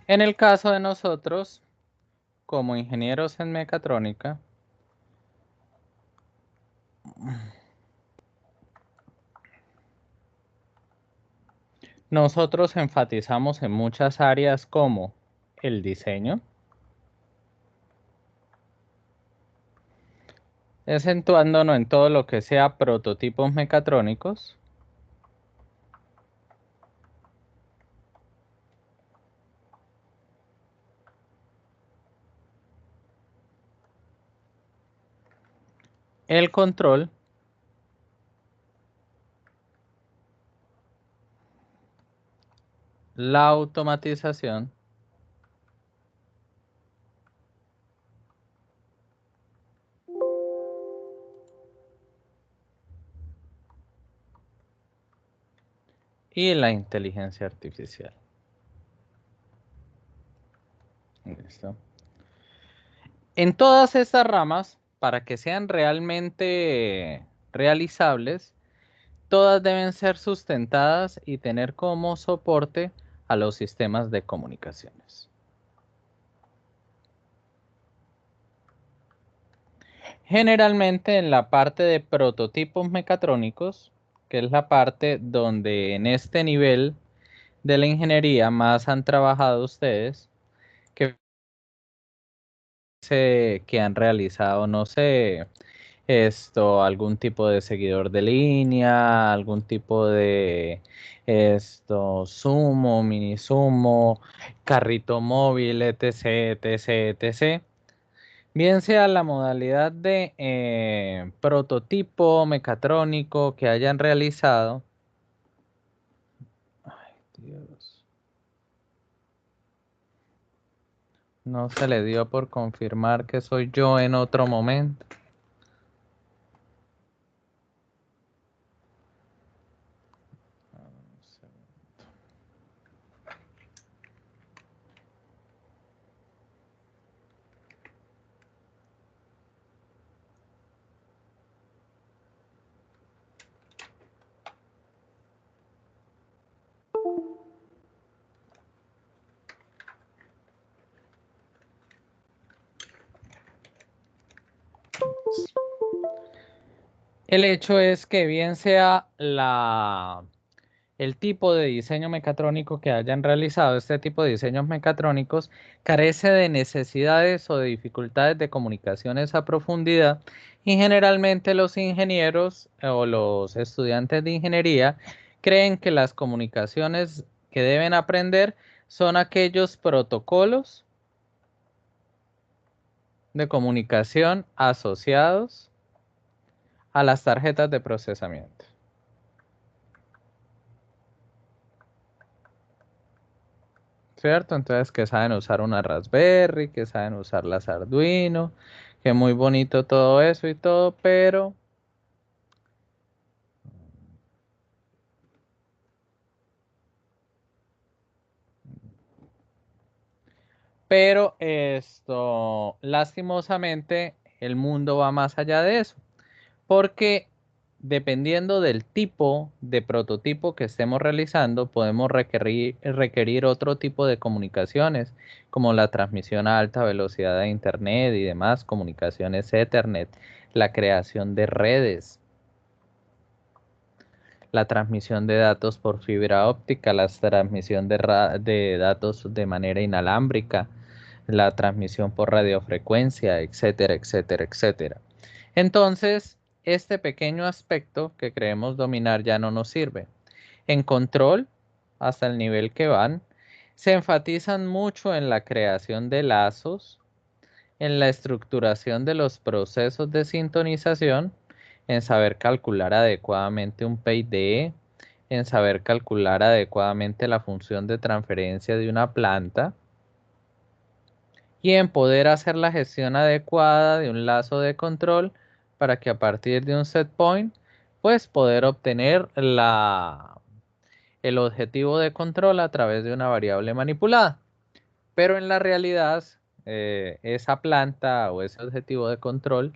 En el caso de nosotros, como ingenieros en mecatrónica, nosotros enfatizamos en muchas áreas como el diseño, acentuándonos en todo lo que sea prototipos mecatrónicos, el control, la automatización y la inteligencia artificial. ¿Listo? En todas estas ramas, para que sean realmente realizables, todas deben ser sustentadas y tener como soporte a los sistemas de comunicaciones. Generalmente en la parte de prototipos mecatrónicos, que es la parte donde en este nivel de la ingeniería más han trabajado ustedes, que han realizado, no sé, algún tipo de seguidor de línea, algún tipo de sumo, mini sumo, carrito móvil, etc, etc, etc. Bien sea la modalidad de prototipo mecatrónico que hayan realizado. Ay, Dios. No se le dio por confirmar que soy yo en otro momento. El hecho es que bien sea el tipo de diseño mecatrónico que hayan realizado, este tipo de diseños mecatrónicos carece de necesidades o de dificultades de comunicaciones a profundidad y generalmente los ingenieros o los estudiantes de ingeniería creen que las comunicaciones que deben aprender son aquellos protocolos de comunicación asociados a las tarjetas de procesamiento. ¿Cierto? Entonces que saben usar una Raspberry, que saben usar las Arduino, que muy bonito todo eso y todo, pero lastimosamente, el mundo va más allá de eso, porque dependiendo del tipo de prototipo que estemos realizando, podemos requerir otro tipo de comunicaciones, como la transmisión a alta velocidad de Internet y demás, comunicaciones Ethernet, la creación de redes, la transmisión de datos por fibra óptica, la transmisión de datos de manera inalámbrica, la transmisión por radiofrecuencia, etcétera, etcétera, etcétera. Entonces, este pequeño aspecto que creemos dominar ya no nos sirve. En control, hasta el nivel que van, se enfatizan mucho en la creación de lazos, en la estructuración de los procesos de sintonización, en saber calcular adecuadamente un PID, en saber calcular adecuadamente la función de transferencia de una planta y en poder hacer la gestión adecuada de un lazo de control para que a partir de un set point, pues poder obtener el objetivo de control a través de una variable manipulada. Pero en la realidad, esa planta o ese objetivo de control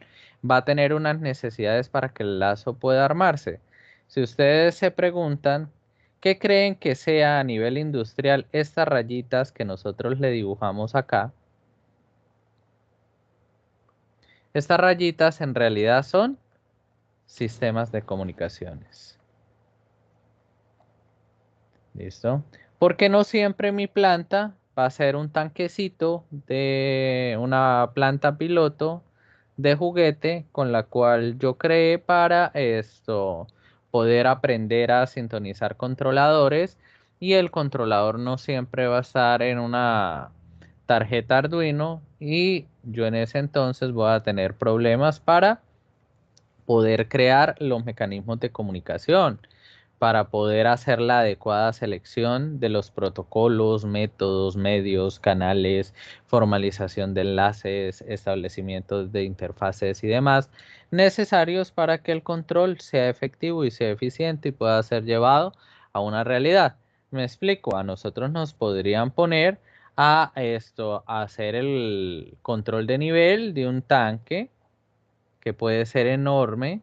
va a tener unas necesidades para que el lazo pueda armarse. Si ustedes se preguntan ¿Qué creen que sea a nivel industrial estas rayitas que nosotros le dibujamos acá? Estas rayitas en realidad son sistemas de comunicaciones. ¿Listo? Porque no siempre mi planta va a ser un tanquecito de una planta piloto de juguete con la cual yo creé para esto poder aprender a sintonizar controladores, y el controlador no siempre va a estar en una tarjeta Arduino, y yo en ese entonces voy a tener problemas para poder crear los mecanismos de comunicación, para poder hacer la adecuada selección de los protocolos, métodos, medios, canales, formalización de enlaces, establecimientos de interfaces y demás necesarios para que el control sea efectivo y sea eficiente y pueda ser llevado a una realidad. Me explico, a nosotros nos podrían poner a hacer el control de nivel de un tanque que puede ser enorme,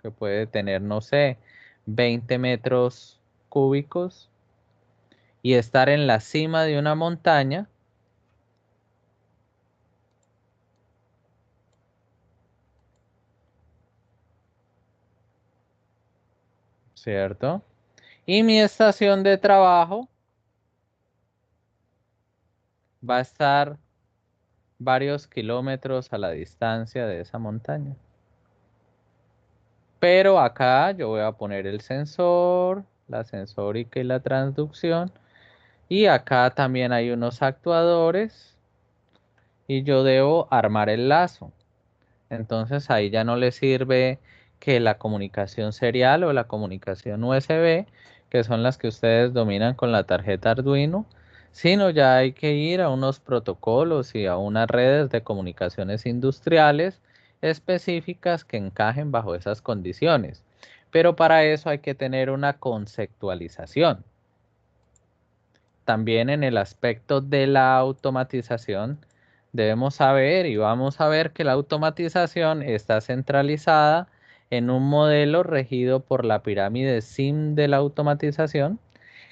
que puede tener, no sé, 20 metros cúbicos, y estar en la cima de una montaña, ¿cierto? Y mi estación de trabajo va a estar varios kilómetros a la distancia de esa montaña. Pero acá yo voy a poner el sensor, la sensórica y la transducción. Y acá también hay unos actuadores y yo debo armar el lazo. Entonces ahí ya no le sirve que la comunicación serial o la comunicación USB, que son las que ustedes dominan con la tarjeta Arduino, sino ya hay que ir a unos protocolos y a unas redes de comunicaciones industriales específicas que encajen bajo esas condiciones. Pero para eso hay que tener una conceptualización. También en el aspecto de la automatización, debemos saber y vamos a ver que la automatización está centralizada en un modelo regido por la pirámide SIM de la automatización,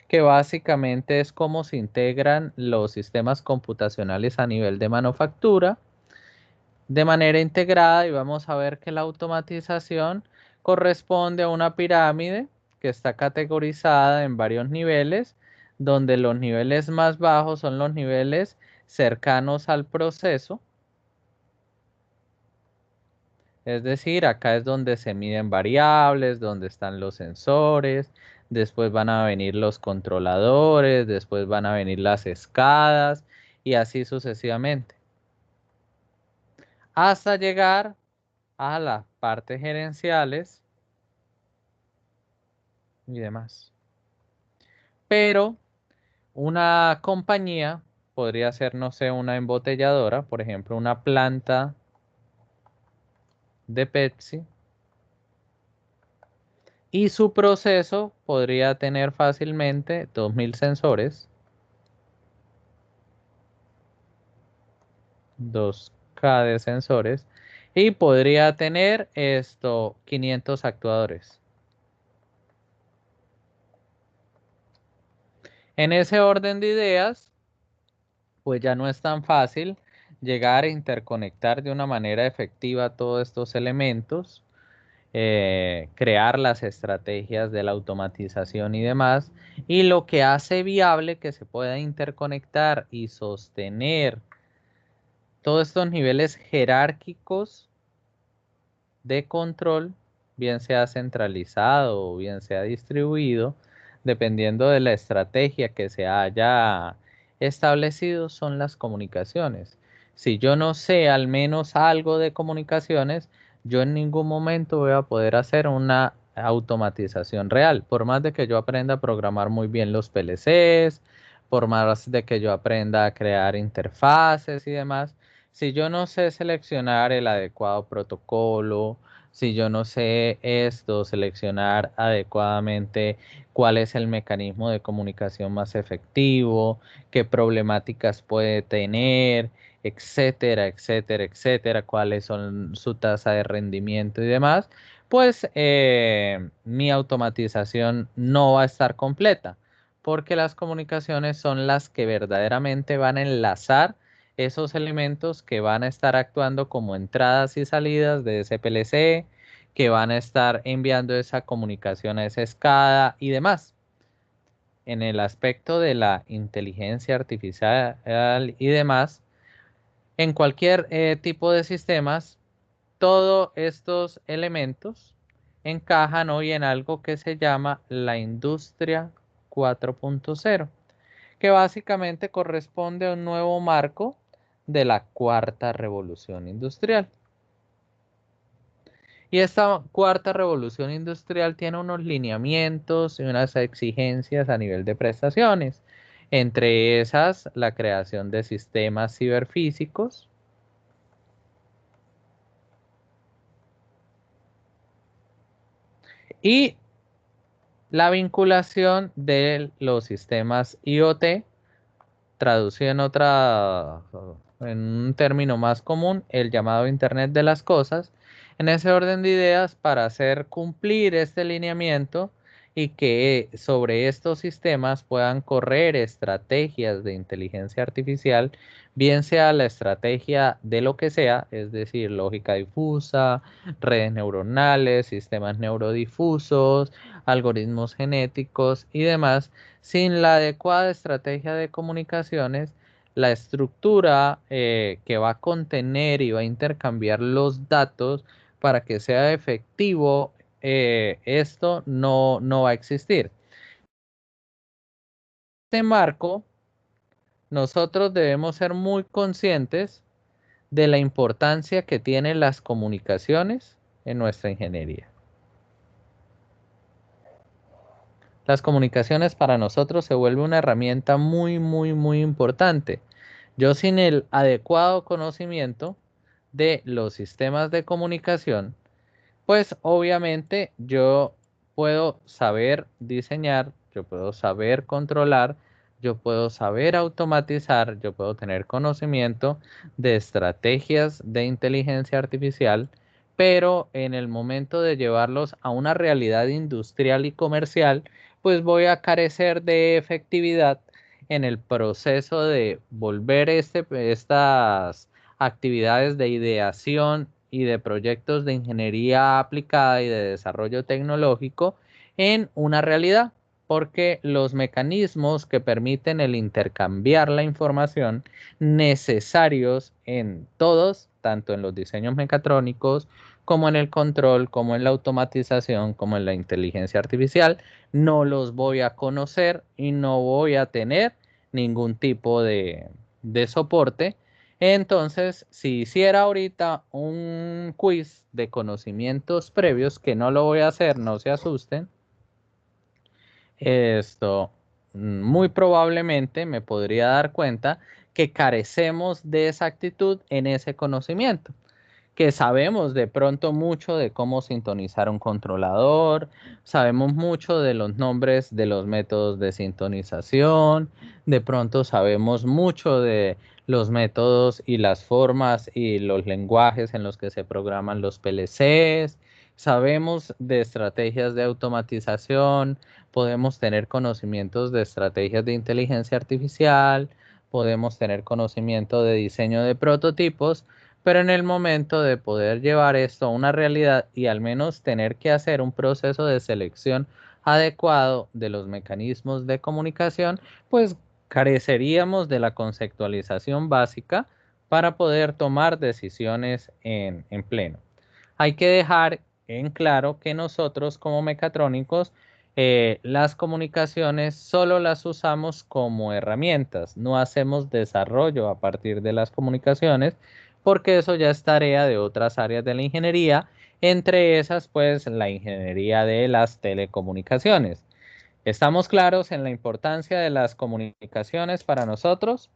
que básicamente es cómo se integran los sistemas computacionales a nivel de manufactura de manera integrada, y vamos a ver que la automatización corresponde a una pirámide que está categorizada en varios niveles, donde los niveles más bajos son los niveles cercanos al proceso, es decir, acá es donde se miden variables, donde están los sensores, después van a venir los controladores, después van a venir las escadas y así sucesivamente, hasta llegar a las partes gerenciales y demás. Pero una compañía podría ser, no sé, una embotelladora, por ejemplo, una planta de Pepsi, y su proceso podría tener fácilmente 2000 sensores, 2K de sensores, y podría tener 500 actuadores. En ese orden de ideas, pues ya no es tan fácil llegar a interconectar de una manera efectiva todos estos elementos, crear las estrategias de la automatización y demás, y lo que hace viable que se pueda interconectar y sostener todos estos niveles jerárquicos de control, bien sea centralizado o bien sea distribuido, dependiendo de la estrategia que se haya establecido, son las comunicaciones. Si yo no sé al menos algo de comunicaciones, yo en ningún momento voy a poder hacer una automatización real. Por más de que yo aprenda a programar muy bien los PLCs, por más de que yo aprenda a crear interfaces y demás, si yo no sé seleccionar el adecuado protocolo, si yo no sé seleccionar adecuadamente cuál es el mecanismo de comunicación más efectivo, qué problemáticas puede tener, etcétera, etcétera, etcétera, cuáles son su tasa de rendimiento y demás, pues mi automatización no va a estar completa, porque las comunicaciones son las que verdaderamente van a enlazar esos elementos que van a estar actuando como entradas y salidas de ese PLC, que van a estar enviando esa comunicación a esa SCADA y demás. En el aspecto de la inteligencia artificial y demás, en cualquier tipo de sistemas, todos estos elementos encajan hoy en algo que se llama la industria 4.0, que básicamente corresponde a un nuevo marco de la cuarta revolución industrial. Y esta cuarta revolución industrial tiene unos lineamientos y unas exigencias a nivel de prestaciones. Entre esas, la creación de sistemas ciberfísicos y la vinculación de los sistemas IoT, traducido en un término más común, el llamado Internet de las Cosas, en ese orden de ideas para hacer cumplir este lineamiento y que sobre estos sistemas puedan correr estrategias de inteligencia artificial, bien sea la estrategia de lo que sea, es decir, lógica difusa, redes neuronales, sistemas neurodifusos, algoritmos genéticos y demás, sin la adecuada estrategia de comunicaciones, la estructura que va a contener y va a intercambiar los datos para que sea efectivo, esto no va a existir. En este marco, nosotros debemos ser muy conscientes de la importancia que tienen las comunicaciones en nuestra ingeniería. Las comunicaciones para nosotros se vuelve una herramienta muy importante. Yo sin el adecuado conocimiento de los sistemas de comunicación, pues obviamente yo puedo saber diseñar, yo puedo saber controlar, yo puedo saber automatizar, yo puedo tener conocimiento de estrategias de inteligencia artificial, pero en el momento de llevarlos a una realidad industrial y comercial, pues voy a carecer de efectividad en el proceso de volver estas actividades de ideación y de proyectos de ingeniería aplicada y de desarrollo tecnológico en una realidad, porque los mecanismos que permiten el intercambiar la información necesarios en todos, tanto en los diseños mecatrónicos, como en el control, como en la automatización, como en la inteligencia artificial, no los voy a conocer y no voy a tener ningún tipo de soporte. Entonces, si hiciera ahorita un quiz de conocimientos previos, que no lo voy a hacer, no se asusten, esto muy probablemente me podría dar cuenta que carecemos de exactitud en ese conocimiento, que sabemos de pronto mucho de cómo sintonizar un controlador, sabemos mucho de los nombres de los métodos de sintonización, de pronto sabemos mucho de los métodos y las formas y los lenguajes en los que se programan los PLCs, sabemos de estrategias de automatización, podemos tener conocimientos de estrategias de inteligencia artificial, podemos tener conocimiento de diseño de prototipos, pero en el momento de poder llevar esto a una realidad y al menos tener que hacer un proceso de selección adecuado de los mecanismos de comunicación, pues careceríamos de la conceptualización básica para poder tomar decisiones en pleno. Hay que dejar en claro que nosotros como mecatrónicos las comunicaciones solo las usamos como herramientas, no hacemos desarrollo a partir de las comunicaciones, porque eso ya es tarea de otras áreas de la ingeniería, entre esas pues la ingeniería de las telecomunicaciones. ¿Estamos claros en la importancia de las comunicaciones para nosotros?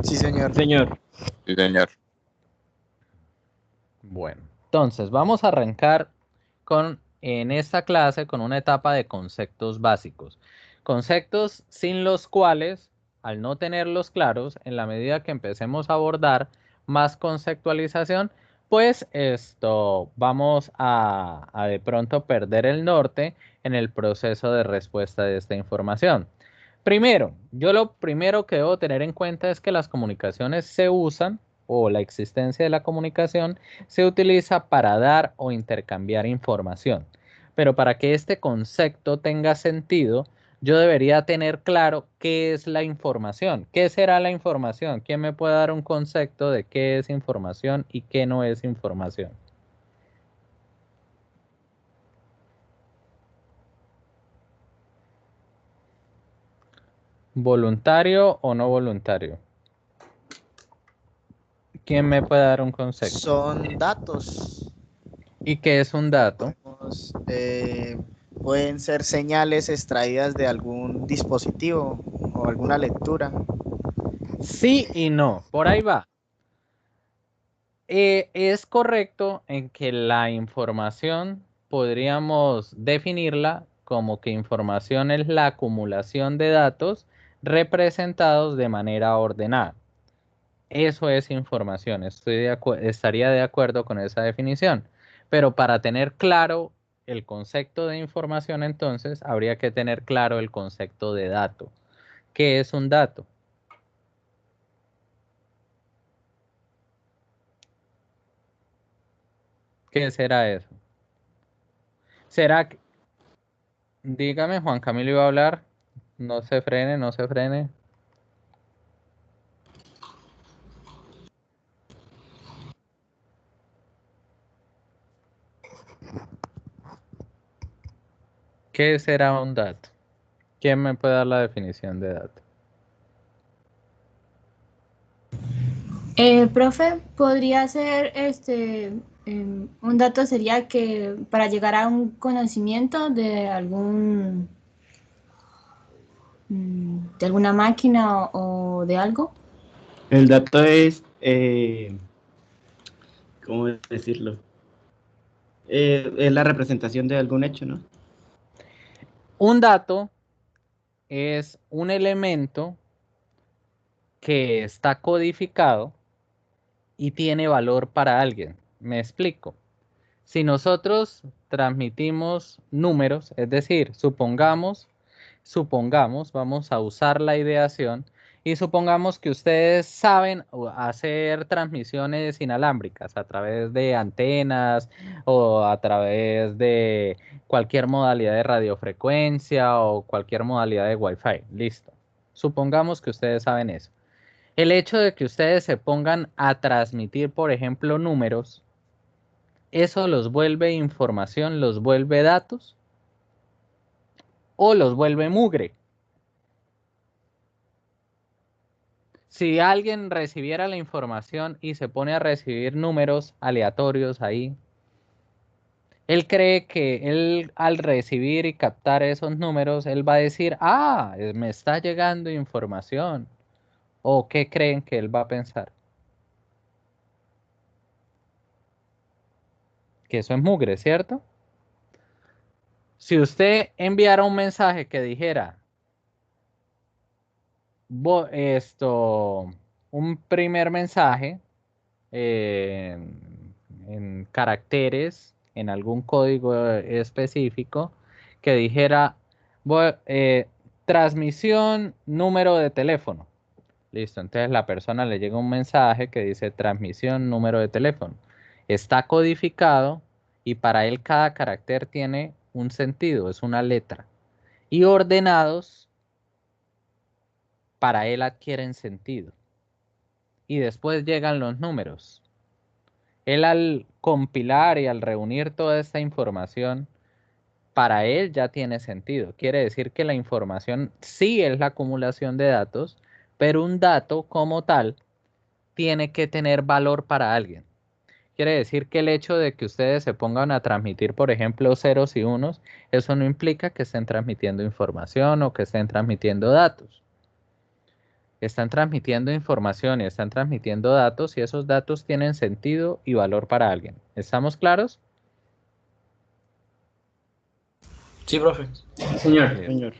Sí, señor. Señor. Sí, señor. Bueno, entonces vamos a arrancar en esta clase con una etapa de conceptos básicos. Conceptos sin los cuales, al no tenerlos claros, en la medida que empecemos a abordar más conceptualización, pues vamos a de pronto perder el norte en el proceso de respuesta de esta información. Primero, yo lo primero que debo tener en cuenta es que las comunicaciones se usan, o la existencia de la comunicación se utiliza para dar o intercambiar información. Pero para que este concepto tenga sentido, yo debería tener claro qué es la información. ¿Qué será la información? ¿Quién me puede dar un concepto de qué es información y qué no es información? ¿Voluntario o no voluntario? ¿Quién me puede dar un concepto? Son datos. ¿Y qué es un dato? Podemos, pueden ser señales extraídas de algún dispositivo o alguna lectura. Sí y no, por ahí va. Es correcto en que la información podríamos definirla como que información es la acumulación de datos representados de manera ordenada. Eso es información, estaría de acuerdo con esa definición. Pero para tener claro el concepto de información, entonces habría que tener claro el concepto de dato. ¿Qué es un dato? ¿Qué será eso? ¿Será que, dígame, Juan Camilo iba a hablar? No se frene, no se frene. ¿Qué será un dato? ¿Quién me puede dar la definición de dato? Profe, podría ser un dato sería que para llegar a un conocimiento de de alguna máquina o de algo. El dato es, ¿cómo decirlo? Es la representación de algún hecho, ¿no? Un dato es un elemento que está codificado y tiene valor para alguien. Me explico. Si nosotros transmitimos números, es decir, supongamos, vamos a usar la ideación y supongamos que ustedes saben hacer transmisiones inalámbricas a través de antenas o a través de cualquier modalidad de radiofrecuencia o cualquier modalidad de Wi-Fi. Listo. Supongamos que ustedes saben eso. El hecho de que ustedes se pongan a transmitir, por ejemplo, números, eso los vuelve información, los vuelve datos o los vuelve mugre. Si alguien recibiera la información y se pone a recibir números aleatorios ahí, él cree que él al recibir y captar esos números, él va a decir, ah, me está llegando información. ¿O qué creen que él va a pensar? Que eso es mugre, ¿cierto? Si usted enviara un mensaje que dijera, un primer mensaje en caracteres, en algún código específico, que dijera transmisión número de teléfono. Listo, entonces la persona le llega un mensaje que dice transmisión número de teléfono. Está codificado y para él cada carácter tiene un sentido, es una letra. Y ordenados, para él adquieren sentido. Y después llegan los números. Él al compilar y al reunir toda esta información, para él ya tiene sentido. Quiere decir que la información sí es la acumulación de datos, pero un dato como tal tiene que tener valor para alguien. Quiere decir que el hecho de que ustedes se pongan a transmitir, por ejemplo, ceros y unos, eso no implica que estén transmitiendo información o que estén transmitiendo datos. Están transmitiendo información y están transmitiendo datos y esos datos tienen sentido y valor para alguien. ¿Estamos claros? Sí, profe. Señor, Bien. señor.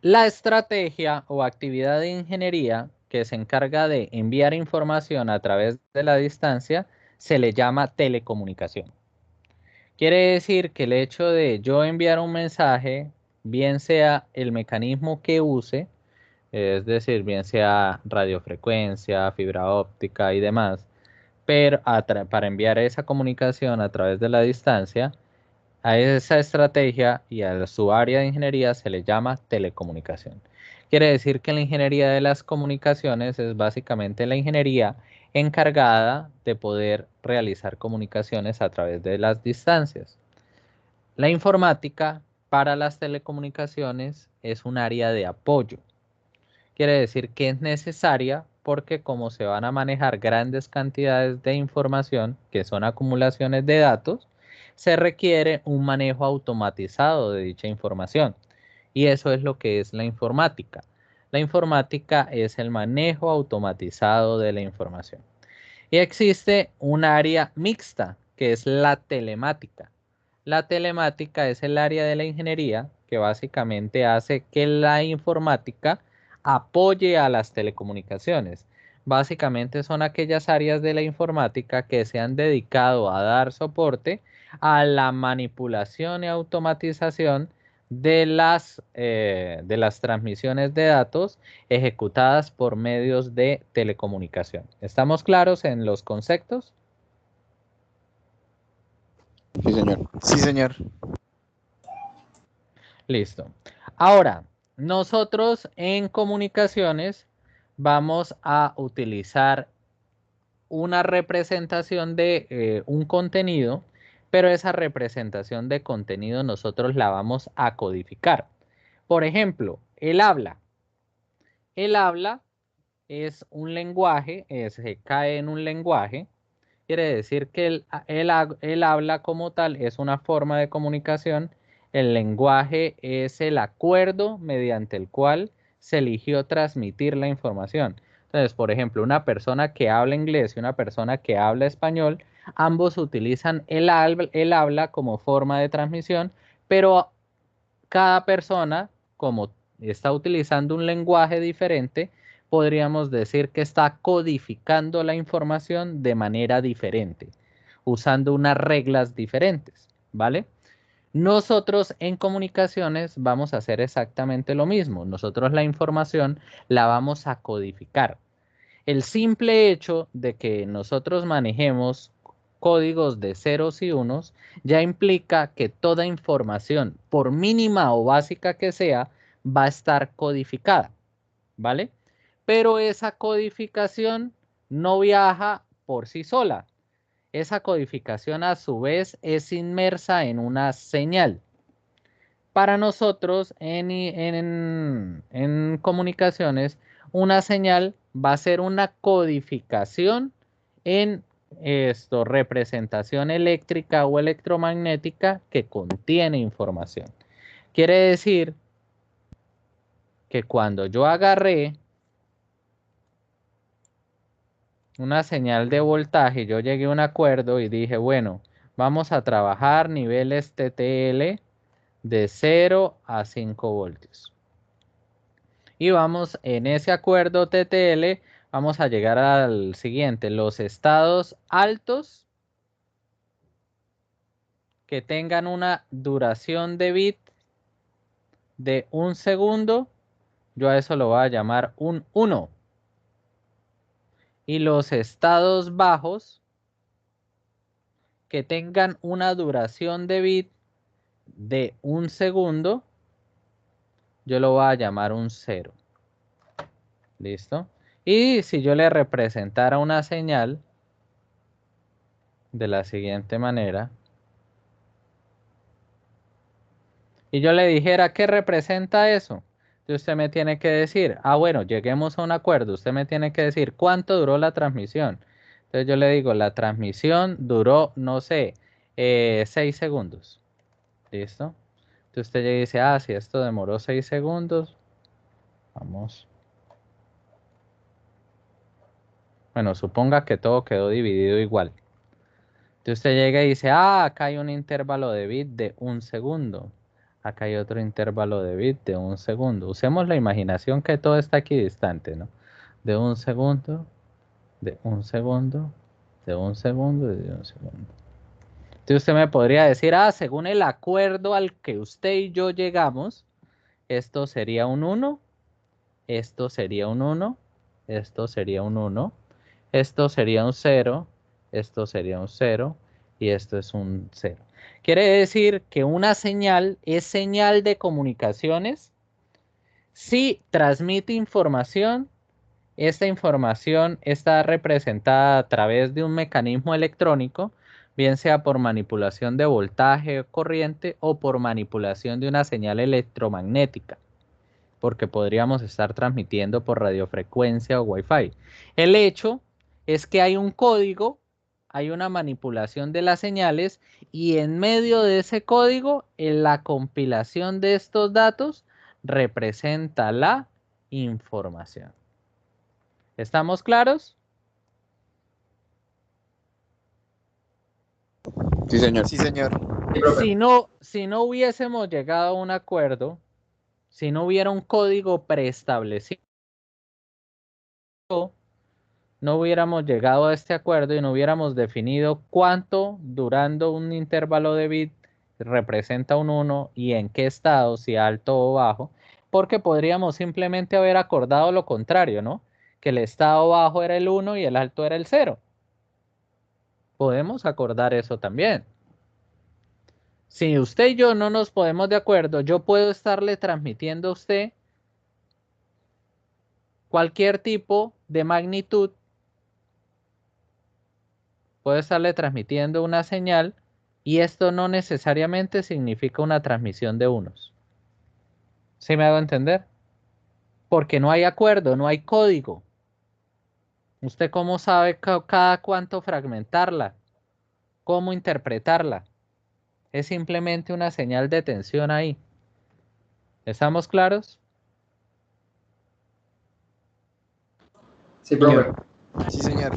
La estrategia o actividad de ingeniería que se encarga de enviar información a través de la distancia se le llama telecomunicación. Quiere decir que el hecho de yo enviar un mensaje, bien sea el mecanismo que use, es decir, bien sea radiofrecuencia, fibra óptica y demás, pero para enviar esa comunicación a través de la distancia, a esa estrategia y a su área de ingeniería se le llama telecomunicación. Quiere decir que la ingeniería de las comunicaciones es básicamente la ingeniería encargada de poder realizar comunicaciones a través de las distancias. La informática para las telecomunicaciones es un área de apoyo. Quiere decir que es necesaria porque como se van a manejar grandes cantidades de información, que son acumulaciones de datos, se requiere un manejo automatizado de dicha información. Y eso es lo que es la informática. La informática es el manejo automatizado de la información. Y existe un área mixta, que es la telemática. La telemática es el área de la ingeniería que básicamente hace que la informática apoye a las telecomunicaciones. Básicamente son aquellas áreas de la informática que se han dedicado a dar soporte a la manipulación y automatización de las transmisiones de datos ejecutadas por medios de telecomunicación. ¿Estamos claros en los conceptos? Sí, señor. Sí, señor. Listo. Ahora, nosotros en comunicaciones vamos a utilizar una representación de un contenido, pero esa representación de contenido nosotros la vamos a codificar. Por ejemplo, el habla. El habla es un lenguaje, se cae en un lenguaje. Quiere decir que el habla como tal es una forma de comunicación. El lenguaje es el acuerdo mediante el cual se eligió transmitir la información. Entonces, por ejemplo, una persona que habla inglés y una persona que habla español, ambos utilizan el habla como forma de transmisión, pero cada persona, como está utilizando un lenguaje diferente, podríamos decir que está codificando la información de manera diferente, usando unas reglas diferentes, ¿vale? Nosotros en comunicaciones vamos a hacer exactamente lo mismo. Nosotros la información la vamos a codificar. El simple hecho de que nosotros manejemos códigos de ceros y unos ya implica que toda información, por mínima o básica que sea, va a estar codificada, ¿vale? Pero esa codificación no viaja por sí sola. Esa codificación a su vez es inmersa en una señal. Para nosotros en comunicaciones, una señal va a ser una codificación en representación eléctrica o electromagnética que contiene información. Quiere decir que cuando yo agarré una señal de voltaje, yo llegué a un acuerdo y dije, bueno, vamos a trabajar niveles TTL de 0 a 5 voltios. Y vamos en ese acuerdo TTL, vamos a llegar al siguiente, los estados altos que tengan una duración de bit de 1 segundo, yo a eso lo voy a llamar un 1. Y los estados bajos que tengan una duración de bit de 1 segundo, yo lo voy a llamar un 0. ¿Listo? Y si yo le representara una señal de la siguiente manera, y yo le dijera, ¿qué representa eso? Entonces usted me tiene que decir, bueno, lleguemos a un acuerdo, usted me tiene que decir cuánto duró la transmisión. Entonces yo le digo, la transmisión duró, no sé, 6 segundos. ¿Listo? Entonces usted ya dice, si esto demoró 6 segundos, vamos. Bueno, suponga que todo quedó dividido igual. Entonces usted llega y dice, acá hay un intervalo de bit de 1 segundo. Acá hay otro intervalo de bit de 1 segundo. Usemos la imaginación que todo está aquí distante, ¿no? De 1 segundo, de 1 segundo, De un segundo y de un segundo. Entonces usted me podría decir, según el acuerdo al que usted y yo llegamos, esto sería un 1, esto sería un 1, esto sería un 1, esto sería un 0, esto sería un 0 y esto es un 0. Quiere decir que una señal es señal de comunicaciones si transmite información. Esta información está representada a través de un mecanismo electrónico, bien sea por manipulación de voltaje o corriente o por manipulación de una señal electromagnética, porque podríamos estar transmitiendo por radiofrecuencia o Wi-Fi. El hecho es que hay un código, hay una manipulación de las señales y en medio de ese código, en la compilación de estos datos, representa la información. ¿Estamos claros? Sí, señor. Sí, señor. Sí, profe. Si no hubiésemos llegado a un acuerdo, si no hubiera un código preestablecido, no hubiéramos llegado a este acuerdo y no hubiéramos definido cuánto durando un intervalo de bit representa un 1 y en qué estado, si alto o bajo, porque podríamos simplemente haber acordado lo contrario, ¿no? Que el estado bajo era el 1 y el alto era el 0. Podemos acordar eso también. Si usted y yo no nos ponemos de acuerdo, yo puedo estarle transmitiendo a usted cualquier tipo de magnitud, puedo estarle transmitiendo una señal y esto no necesariamente significa una transmisión de unos. ¿Sí me hago entender? Porque no hay acuerdo, no hay código. ¿Usted cómo sabe cada cuánto fragmentarla? ¿Cómo interpretarla? Es simplemente una señal de tensión ahí. ¿Estamos claros? Sí, profe. Sí, señor.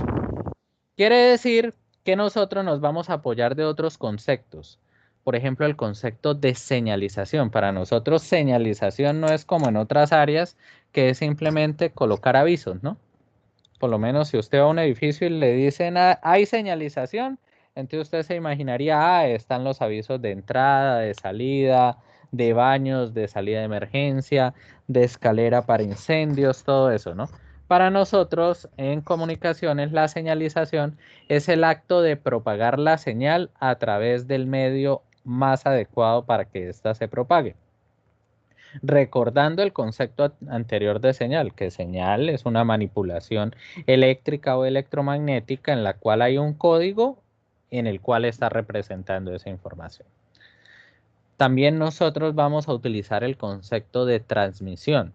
Quiere decir que nosotros nos vamos a apoyar de otros conceptos. Por ejemplo, el concepto de señalización. Para nosotros señalización no es como en otras áreas, que es simplemente colocar avisos, ¿no? Por lo menos si usted va a un edificio y le dicen, hay señalización, entonces usted se imaginaría, están los avisos de entrada, de salida, de baños, de salida de emergencia, de escalera para incendios, todo eso, ¿no? Para nosotros en comunicaciones la señalización es el acto de propagar la señal a través del medio más adecuado para que ésta se propague. Recordando el concepto anterior de señal, que señal es una manipulación eléctrica o electromagnética en la cual hay un código en el cual está representando esa información. También nosotros vamos a utilizar el concepto de transmisión.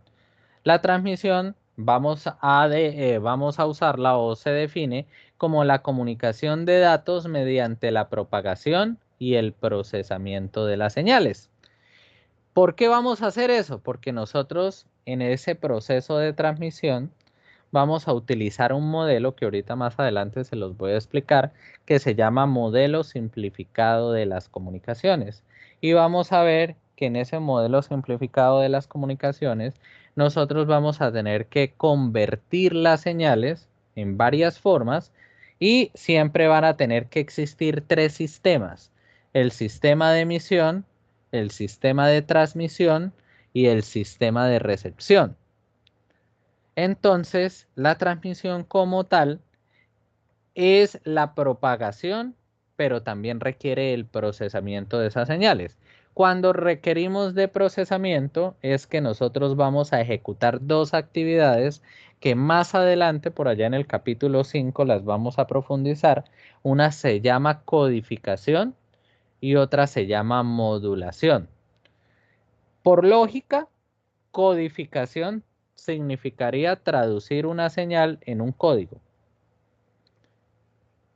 La transmisión vamos a usarla o se define como la comunicación de datos mediante la propagación y el procesamiento de las señales. ¿Por qué vamos a hacer eso? Porque nosotros en ese proceso de transmisión vamos a utilizar un modelo que ahorita más adelante se los voy a explicar, que se llama modelo simplificado de las comunicaciones. Y vamos a ver que en ese modelo simplificado de las comunicaciones nosotros vamos a tener que convertir las señales en varias formas y siempre van a tener que existir tres sistemas: el sistema de emisión, el sistema de transmisión y el sistema de recepción. Entonces, la transmisión como tal es la propagación, pero también requiere el procesamiento de esas señales. Cuando requerimos de procesamiento es que nosotros vamos a ejecutar dos actividades que más adelante, por allá en el capítulo 5, las vamos a profundizar. Una se llama codificación y otra se llama modulación. Por lógica, codificación significaría traducir una señal en un código.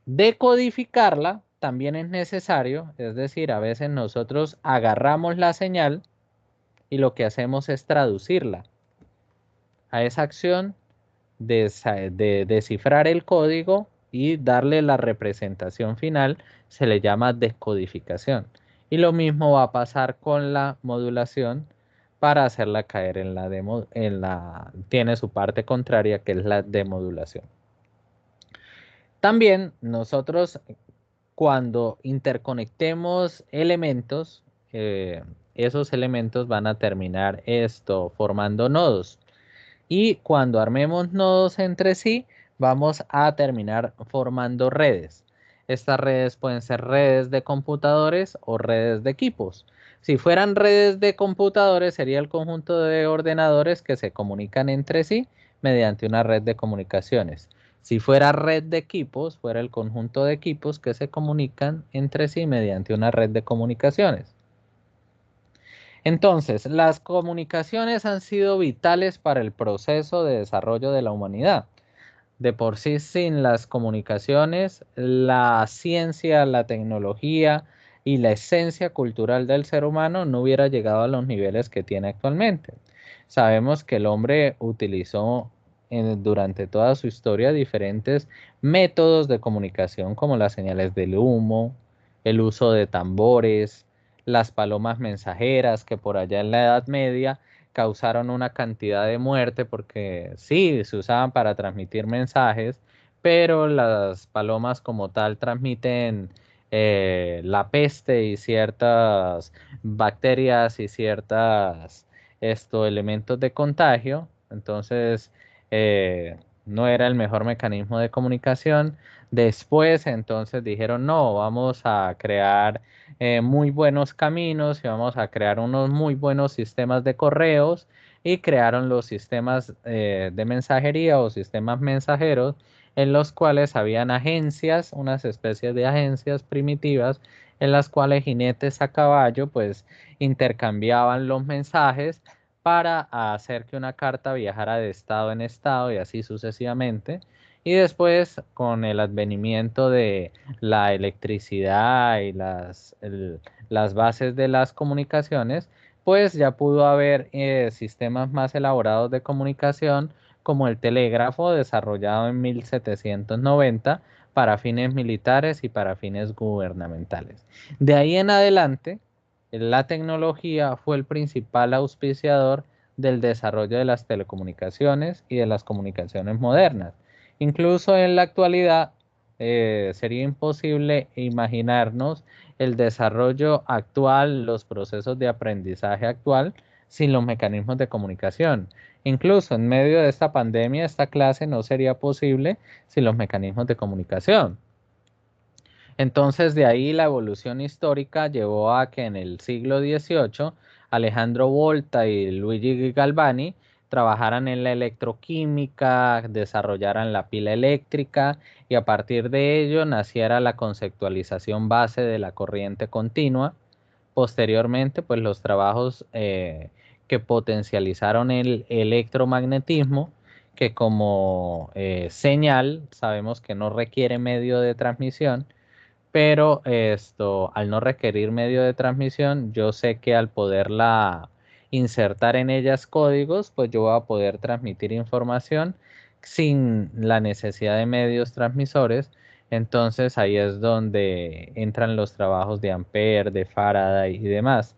Decodificarla también es necesario, es decir, a veces nosotros agarramos la señal y lo que hacemos es traducirla. A esa acción de descifrar el código y darle la representación final se le llama descodificación. Y lo mismo va a pasar con la modulación para hacerla caer tiene su parte contraria, que es la demodulación. También nosotros cuando interconectemos elementos, esos elementos van a terminar formando nodos. Y cuando armemos nodos entre sí, vamos a terminar formando redes. Estas redes pueden ser redes de computadores o redes de equipos. Si fueran redes de computadores, sería el conjunto de ordenadores que se comunican entre sí mediante una red de comunicaciones. Si fuera red de equipos, fuera el conjunto de equipos que se comunican entre sí mediante una red de comunicaciones. Entonces, las comunicaciones han sido vitales para el proceso de desarrollo de la humanidad. De por sí, sin las comunicaciones, la ciencia, la tecnología y la esencia cultural del ser humano no hubiera llegado a los niveles que tiene actualmente. Sabemos que el hombre utilizó durante toda su historia diferentes métodos de comunicación como las señales del humo, el uso de tambores, las palomas mensajeras que por allá en la Edad Media causaron una cantidad de muerte porque sí, se usaban para transmitir mensajes, pero las palomas como tal transmiten la peste y ciertas bacterias y ciertas elementos de contagio. Entonces no era el mejor mecanismo de comunicación. Después entonces dijeron no, vamos a crear muy buenos caminos y vamos a crear unos muy buenos sistemas de correos, y crearon los sistemas de mensajería o sistemas mensajeros, en los cuales habían agencias, unas especies de agencias primitivas en las cuales jinetes a caballo pues intercambiaban los mensajes para hacer que una carta viajara de estado en estado y así sucesivamente. Y después, con el advenimiento de la electricidad y las bases de las comunicaciones, pues ya pudo haber sistemas más elaborados de comunicación, como el telégrafo, desarrollado en 1790 para fines militares y para fines gubernamentales. De ahí en adelante, la tecnología fue el principal auspiciador del desarrollo de las telecomunicaciones y de las comunicaciones modernas. Incluso en la actualidad sería imposible imaginarnos el desarrollo actual, los procesos de aprendizaje actual, sin los mecanismos de comunicación. Incluso en medio de esta pandemia, esta clase no sería posible sin los mecanismos de comunicación. Entonces, de ahí la evolución histórica llevó a que en el siglo XVIII Alejandro Volta y Luigi Galvani trabajaran en la electroquímica, desarrollaran la pila eléctrica, y a partir de ello naciera la conceptualización base de la corriente continua. Posteriormente, pues los trabajos que potencializaron el electromagnetismo, que como señal sabemos que no requiere medio de transmisión, pero al no requerir medio de transmisión, yo sé que al poderla insertar en ellas códigos, pues yo voy a poder transmitir información sin la necesidad de medios transmisores. Entonces ahí es donde entran los trabajos de Ampère, de Faraday y demás.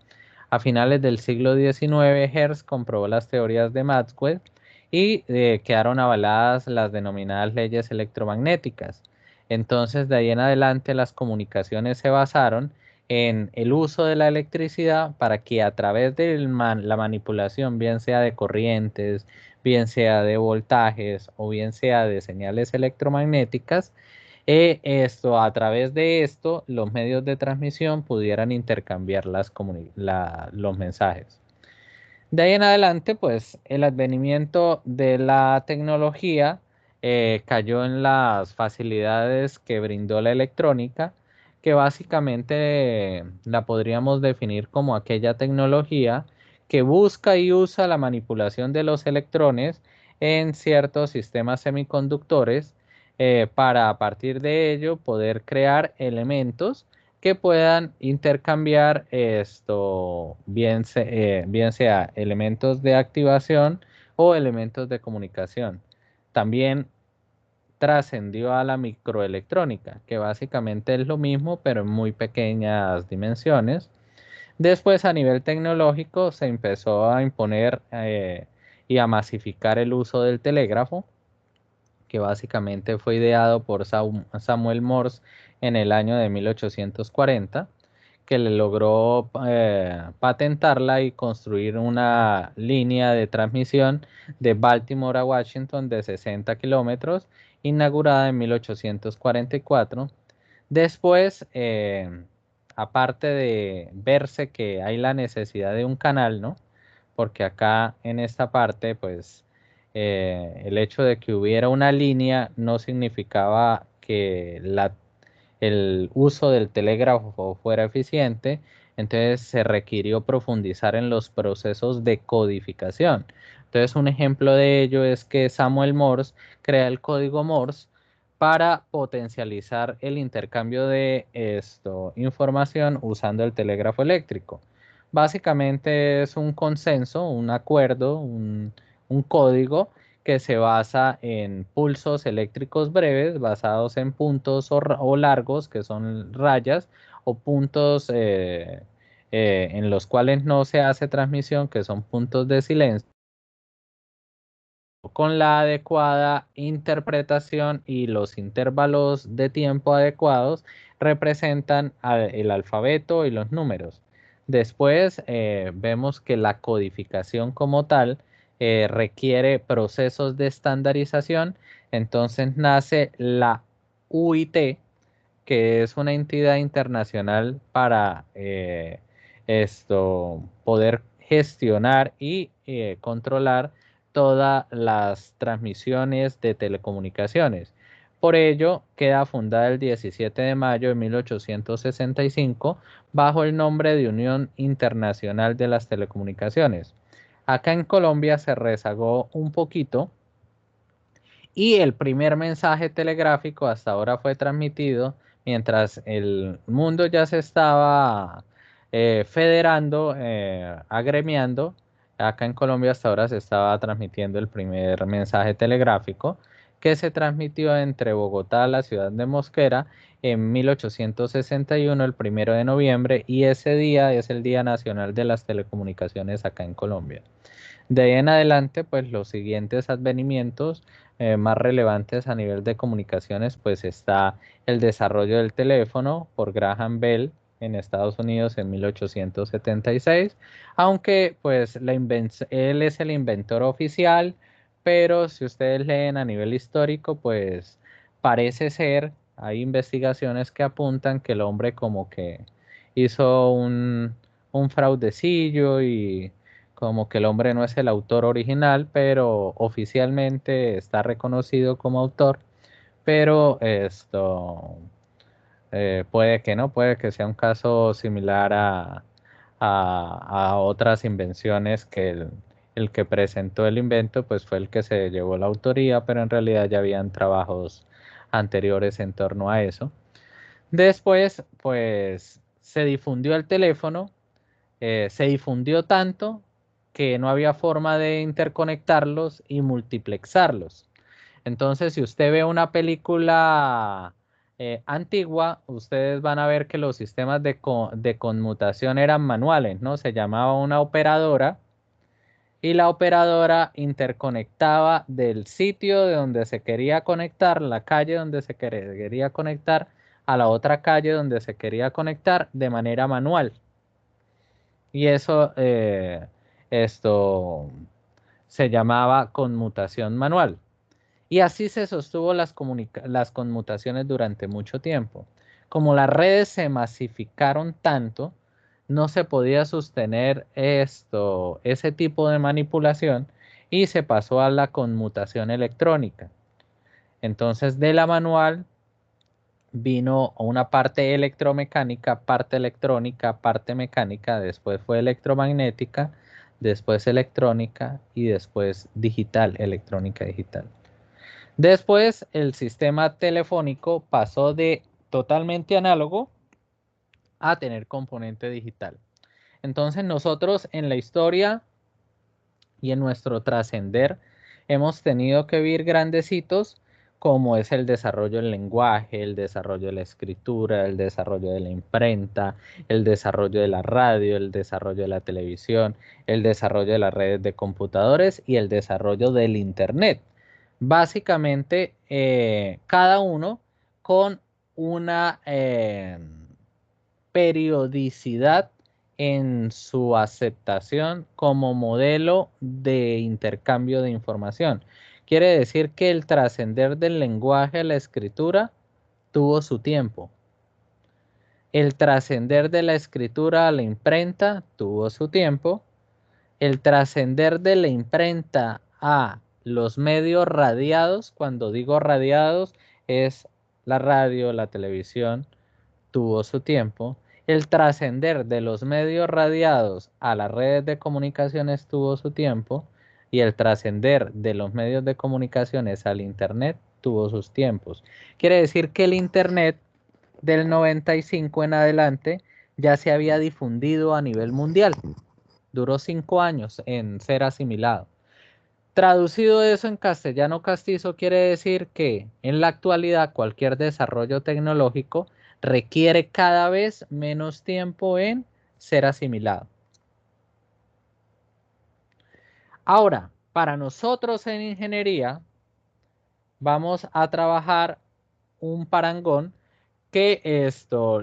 A finales del siglo XIX, Hertz comprobó las teorías de Maxwell y quedaron avaladas las denominadas leyes electromagnéticas. Entonces, de ahí en adelante, las comunicaciones se basaron en el uso de la electricidad para que a través de la manipulación, bien sea de corrientes, bien sea de voltajes o bien sea de señales electromagnéticas, a través de esto, los medios de transmisión pudieran intercambiar los mensajes. De ahí en adelante, pues el advenimiento de la tecnología cayó en las facilidades que brindó la electrónica, que básicamente la podríamos definir como aquella tecnología que busca y usa la manipulación de los electrones en ciertos sistemas semiconductores, para a partir de ello poder crear elementos que puedan intercambiar bien sea elementos de activación o elementos de comunicación. También trascendió a la microelectrónica, que básicamente es lo mismo, pero en muy pequeñas dimensiones. Después, a nivel tecnológico, se empezó a imponer y a masificar el uso del telégrafo, que básicamente fue ideado por Samuel Morse en el año de 1840, que le logró patentarla y construir una línea de transmisión de Baltimore a Washington de 60 kilómetros, inaugurada en 1844. Después, aparte de verse que hay la necesidad de un canal, ¿no? Porque acá en esta parte, pues, el hecho de que hubiera una línea no significaba que el uso del telégrafo fuera eficiente, entonces se requirió profundizar en los procesos de codificación. Entonces, un ejemplo de ello es que Samuel Morse crea el código Morse para potencializar el intercambio de información usando el telégrafo eléctrico. Básicamente es un consenso, un acuerdo, un código que se basa en pulsos eléctricos breves basados en puntos o largos, que son rayas, o puntos en los cuales no se hace transmisión, que son puntos de silencio, con la adecuada interpretación y los intervalos de tiempo adecuados representan el alfabeto y los números. Después vemos que la codificación como tal requiere procesos de estandarización, entonces nace la UIT, que es una entidad internacional para poder gestionar y controlar todas las transmisiones de telecomunicaciones. Por ello, queda fundada el 17 de mayo de 1865 bajo el nombre de Unión Internacional de las Telecomunicaciones. Acá en Colombia se rezagó un poquito y el primer mensaje telegráfico hasta ahora fue transmitido mientras el mundo ya se estaba federando, agremiando. Acá en Colombia hasta ahora se estaba transmitiendo el primer mensaje telegráfico que se transmitió entre Bogotá a la ciudad de Mosquera en 1861, el 1 de noviembre, y ese día es el Día Nacional de las Telecomunicaciones acá en Colombia. De ahí en adelante, pues los siguientes advenimientos más relevantes a nivel de comunicaciones, pues está el desarrollo del teléfono por Graham Bell en Estados Unidos en 1876, aunque pues él es el inventor oficial, pero si ustedes leen a nivel histórico, pues parece ser, hay investigaciones que apuntan que el hombre como que hizo un fraudecillo y como que el hombre no es el autor original, pero oficialmente está reconocido como autor, pero puede que no, puede que sea un caso similar a otras invenciones que el que presentó el invento pues fue el que se llevó la autoría, pero en realidad ya habían trabajos anteriores en torno a eso. Después pues se difundió el teléfono, se difundió tanto que no había forma de interconectarlos y multiplexarlos. Entonces, si usted ve una película antigua, ustedes van a ver que los sistemas de conmutación eran manuales, ¿no? Se llamaba una operadora y la operadora interconectaba del sitio de donde se quería conectar, la calle donde se quería conectar, a la otra calle donde se quería conectar de manera manual. Y eso, esto se llamaba conmutación manual. Y así se sostuvo las conmutaciones durante mucho tiempo. Como las redes se masificaron tanto, no se podía sostener ese tipo de manipulación y se pasó a la conmutación electrónica. Entonces, de la manual vino una parte electromecánica, parte electrónica, parte mecánica, después fue electromagnética, después electrónica y después digital, electrónica digital. Después el sistema telefónico pasó de totalmente análogo a tener componente digital. Entonces nosotros en la historia y en nuestro trascender hemos tenido que vivir grandes hitos como es el desarrollo del lenguaje, el desarrollo de la escritura, el desarrollo de la imprenta, el desarrollo de la radio, el desarrollo de la televisión, el desarrollo de las redes de computadores y el desarrollo del Internet. Básicamente, cada uno con una periodicidad en su aceptación como modelo de intercambio de información. Quiere decir que el trascender del lenguaje a la escritura tuvo su tiempo. El trascender de la escritura a la imprenta tuvo su tiempo. El trascender de la imprenta a los medios radiados, cuando digo radiados, es la radio, la televisión, tuvo su tiempo. El trascender de los medios radiados a las redes de comunicaciones tuvo su tiempo. Y el trascender de los medios de comunicaciones al Internet tuvo sus tiempos. Quiere decir que el Internet del 95 en adelante ya se había difundido a nivel mundial. Duró 5 años en ser asimilado. Traducido eso en castellano castizo quiere decir que en la actualidad cualquier desarrollo tecnológico requiere cada vez menos tiempo en ser asimilado. Ahora, para nosotros en ingeniería, vamos a trabajar un parangón que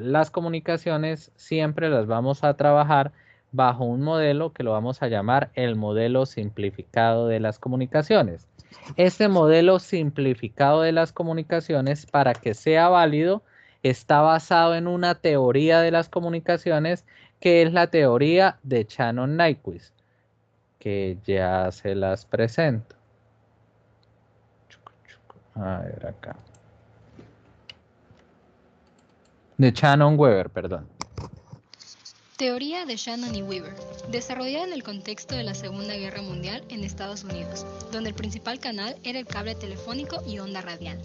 las comunicaciones siempre las vamos a trabajar bajo un modelo que lo vamos a llamar el modelo simplificado de las comunicaciones. Este modelo simplificado de las comunicaciones, para que sea válido, está basado en una teoría de las comunicaciones que es la teoría de Shannon-Nyquist, que ya se las presento. A ver acá. De Shannon-Weaver, perdón. Teoría de Shannon y Weaver, desarrollada en el contexto de la Segunda Guerra Mundial en Estados Unidos, donde el principal canal era el cable telefónico y onda radial.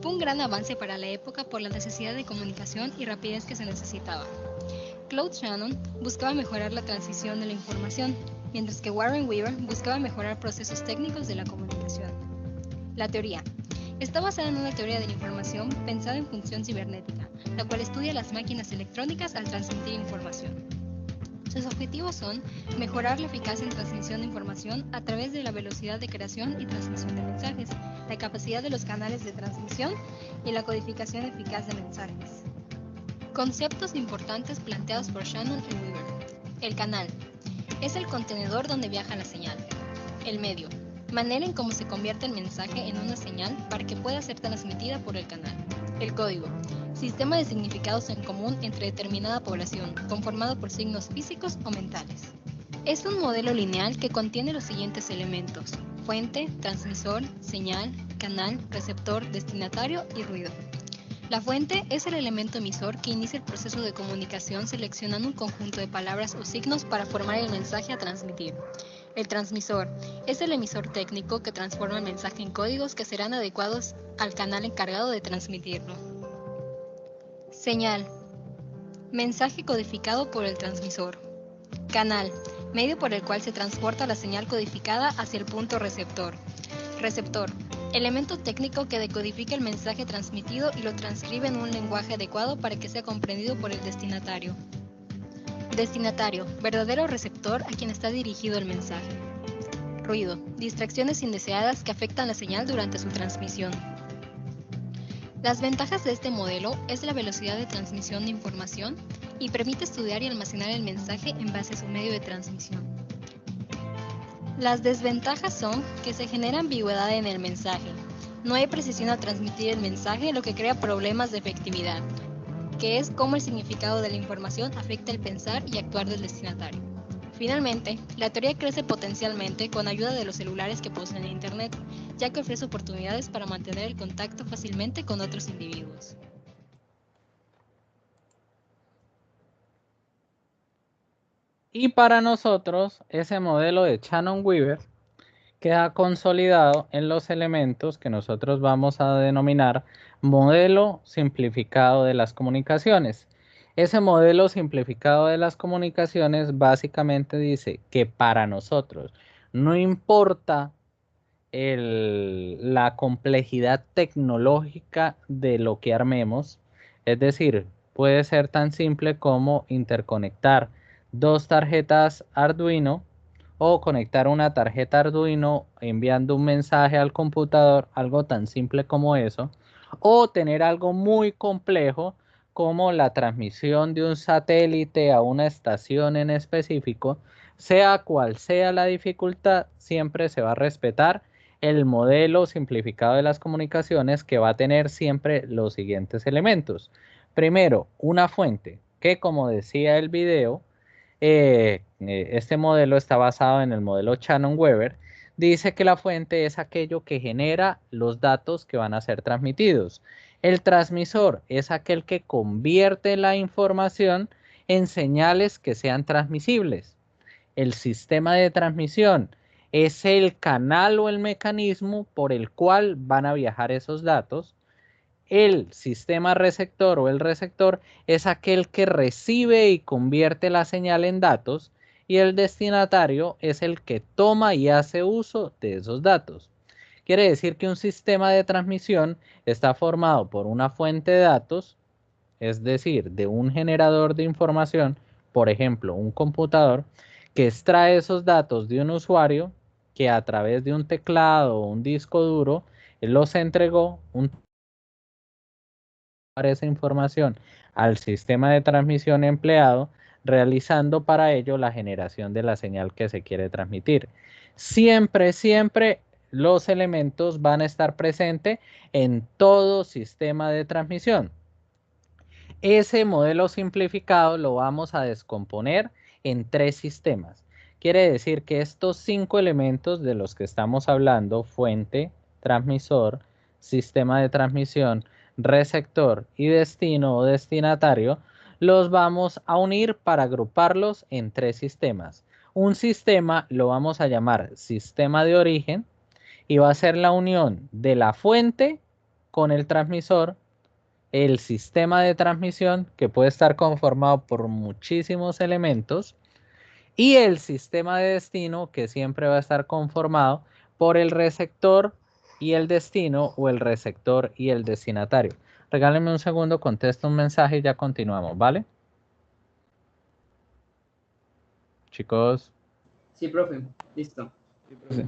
Fue un gran avance para la época por la necesidad de comunicación y rapidez que se necesitaba. Claude Shannon buscaba mejorar la transición de la información, mientras que Warren Weaver buscaba mejorar procesos técnicos de la comunicación. La teoría está basada en una teoría de la información pensada en función cibernética, la cual estudia las máquinas electrónicas al transmitir información. Sus objetivos son mejorar la eficacia en transmisión de información a través de la velocidad de creación y transmisión de mensajes, la capacidad de los canales de transmisión y la codificación eficaz de mensajes. Conceptos importantes planteados por Shannon y Weaver. El canal es el contenedor donde viaja la señal. El medio, manera en cómo se convierte el mensaje en una señal para que pueda ser transmitida por el canal. El código, sistema de significados en común entre determinada población, conformado por signos físicos o mentales. Es un modelo lineal que contiene los siguientes elementos: fuente, transmisor, señal, canal, receptor, destinatario y ruido. La fuente es el elemento emisor que inicia el proceso de comunicación seleccionando un conjunto de palabras o signos para formar el mensaje a transmitir. El transmisor es el emisor técnico que transforma el mensaje en códigos que serán adecuados al canal encargado de transmitirlo. Señal. Mensaje codificado por el transmisor. Canal. Medio por el cual se transporta la señal codificada hacia el punto receptor. Receptor. Elemento técnico que decodifica el mensaje transmitido y lo transcribe en un lenguaje adecuado para que sea comprendido por el destinatario. Destinatario, verdadero receptor a quien está dirigido el mensaje. Ruido, distracciones indeseadas que afectan la señal durante su transmisión. Las ventajas de este modelo es la velocidad de transmisión de información y permite estudiar y almacenar el mensaje en base a su medio de transmisión. Las desventajas son que se genera ambigüedad en el mensaje. No hay precisión al transmitir el mensaje, lo que crea problemas de efectividad, que es cómo el significado de la información afecta el pensar y actuar del destinatario. Finalmente, la teoría crece potencialmente con ayuda de los celulares que poseen Internet, ya que ofrece oportunidades para mantener el contacto fácilmente con otros individuos. Y para nosotros, ese modelo de Shannon-Weaver queda consolidado en los elementos que nosotros vamos a denominar modelo simplificado de las comunicaciones. Ese modelo simplificado de las comunicaciones básicamente dice que para nosotros no importa la complejidad tecnológica de lo que armemos, es decir, puede ser tan simple como interconectar dos tarjetas Arduino o conectar una tarjeta Arduino enviando un mensaje al computador, algo tan simple como eso, o tener algo muy complejo como la transmisión de un satélite a una estación en específico. Sea cual sea la dificultad, siempre se va a respetar el modelo simplificado de las comunicaciones, que va a tener siempre los siguientes elementos. Primero, una fuente, que como decía el video, este modelo está basado en el modelo Shannon-Weber. Dice que la fuente es aquello que genera los datos que van a ser transmitidos. El transmisor es aquel que convierte la información en señales que sean transmisibles. El sistema de transmisión es el canal o el mecanismo por el cual van a viajar esos datos. El sistema receptor o el receptor es aquel que recibe y convierte la señal en datos, y el destinatario es el que toma y hace uso de esos datos. Quiere decir que un sistema de transmisión está formado por una fuente de datos, es decir, de un generador de información, por ejemplo, un computador, que extrae esos datos de un usuario que a través de un teclado o un disco duro los entregó esa información al sistema de transmisión empleado, realizando para ello la generación de la señal que se quiere transmitir. Siempre, siempre los elementos van a estar presentes en todo sistema de transmisión. Ese modelo simplificado lo vamos a descomponer en 3 sistemas. Quiere decir que estos 5 elementos de los que estamos hablando, fuente, transmisor, sistema de transmisión, receptor y destino o destinatario, los vamos a unir para agruparlos en 3 sistemas. Un sistema lo vamos a llamar sistema de origen, y va a ser la unión de la fuente con el transmisor, el sistema de transmisión, que puede estar conformado por muchísimos elementos, y el sistema de destino, que siempre va a estar conformado por el receptor y el destino, o el receptor y el destinatario. Regálenme un segundo, contesto un mensaje y ya continuamos, ¿vale? Chicos. Sí, profe, listo. Sí, profe.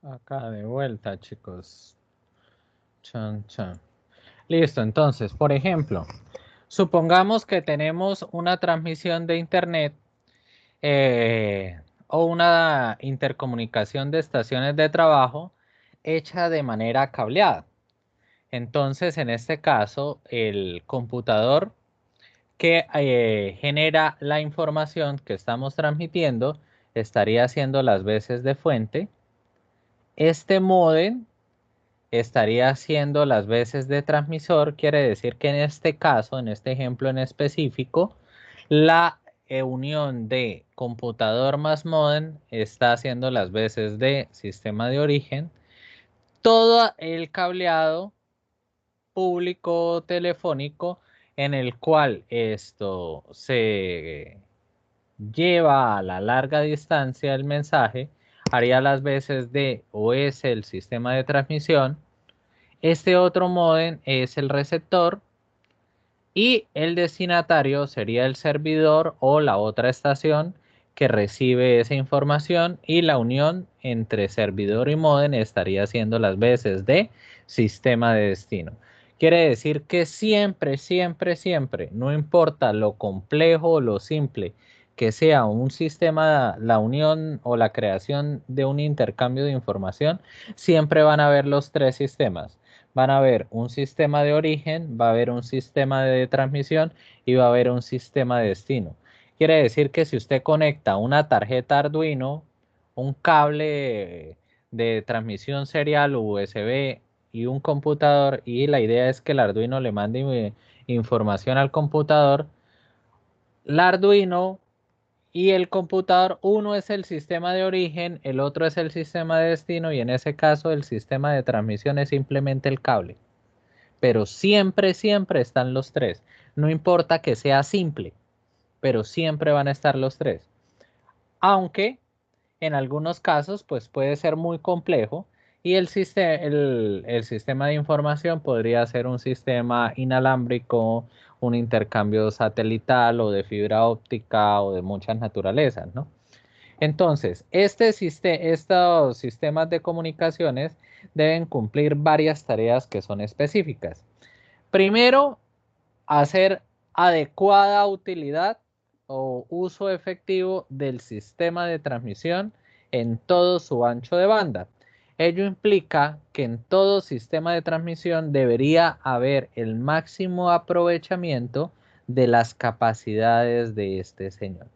Acá de vuelta, chicos. Chan, chan. Listo, entonces, por ejemplo, supongamos que tenemos una transmisión de internet o una intercomunicación de estaciones de trabajo hecha de manera cableada. Entonces, en este caso, el computador que genera la información que estamos transmitiendo estaría haciendo las veces de fuente. Este módem estaría haciendo las veces de transmisor, quiere decir que en este caso, en este ejemplo en específico, la unión de computador más módem está haciendo las veces de sistema de origen. Todo el cableado público telefónico en el cual esto se lleva a la larga distancia el mensaje, haría las veces de o es el sistema de transmisión. Este otro módem es el receptor y el destinatario sería el servidor o la otra estación que recibe esa información, y la unión entre servidor y módem estaría haciendo las veces de sistema de destino. Quiere decir que siempre, siempre, siempre, no importa lo complejo o lo simple que sea un sistema, la unión o la creación de un intercambio de información, siempre van a haber los tres sistemas. Van a haber un sistema de origen, va a haber un sistema de transmisión y va a haber un sistema de destino. Quiere decir que si usted conecta una tarjeta Arduino, un cable de transmisión serial USB y un computador, y la idea es que el Arduino le mande información al computador, el Arduino y el computador, uno es el sistema de origen, el otro es el sistema de destino, y en ese caso el sistema de transmisión es simplemente el cable. Pero siempre, siempre están los tres. No importa que sea simple, pero siempre van a estar los tres. Aunque en algunos casos pues puede ser muy complejo y el sistema de información podría ser un sistema inalámbrico, un intercambio satelital o de fibra óptica o de muchas naturalezas, ¿no? Entonces, estos sistemas de comunicaciones deben cumplir varias tareas que son específicas. Primero, hacer adecuada utilidad o uso efectivo del sistema de transmisión en todo su ancho de banda. Ello implica que en todo sistema de transmisión debería haber el máximo aprovechamiento de las capacidades de este señor.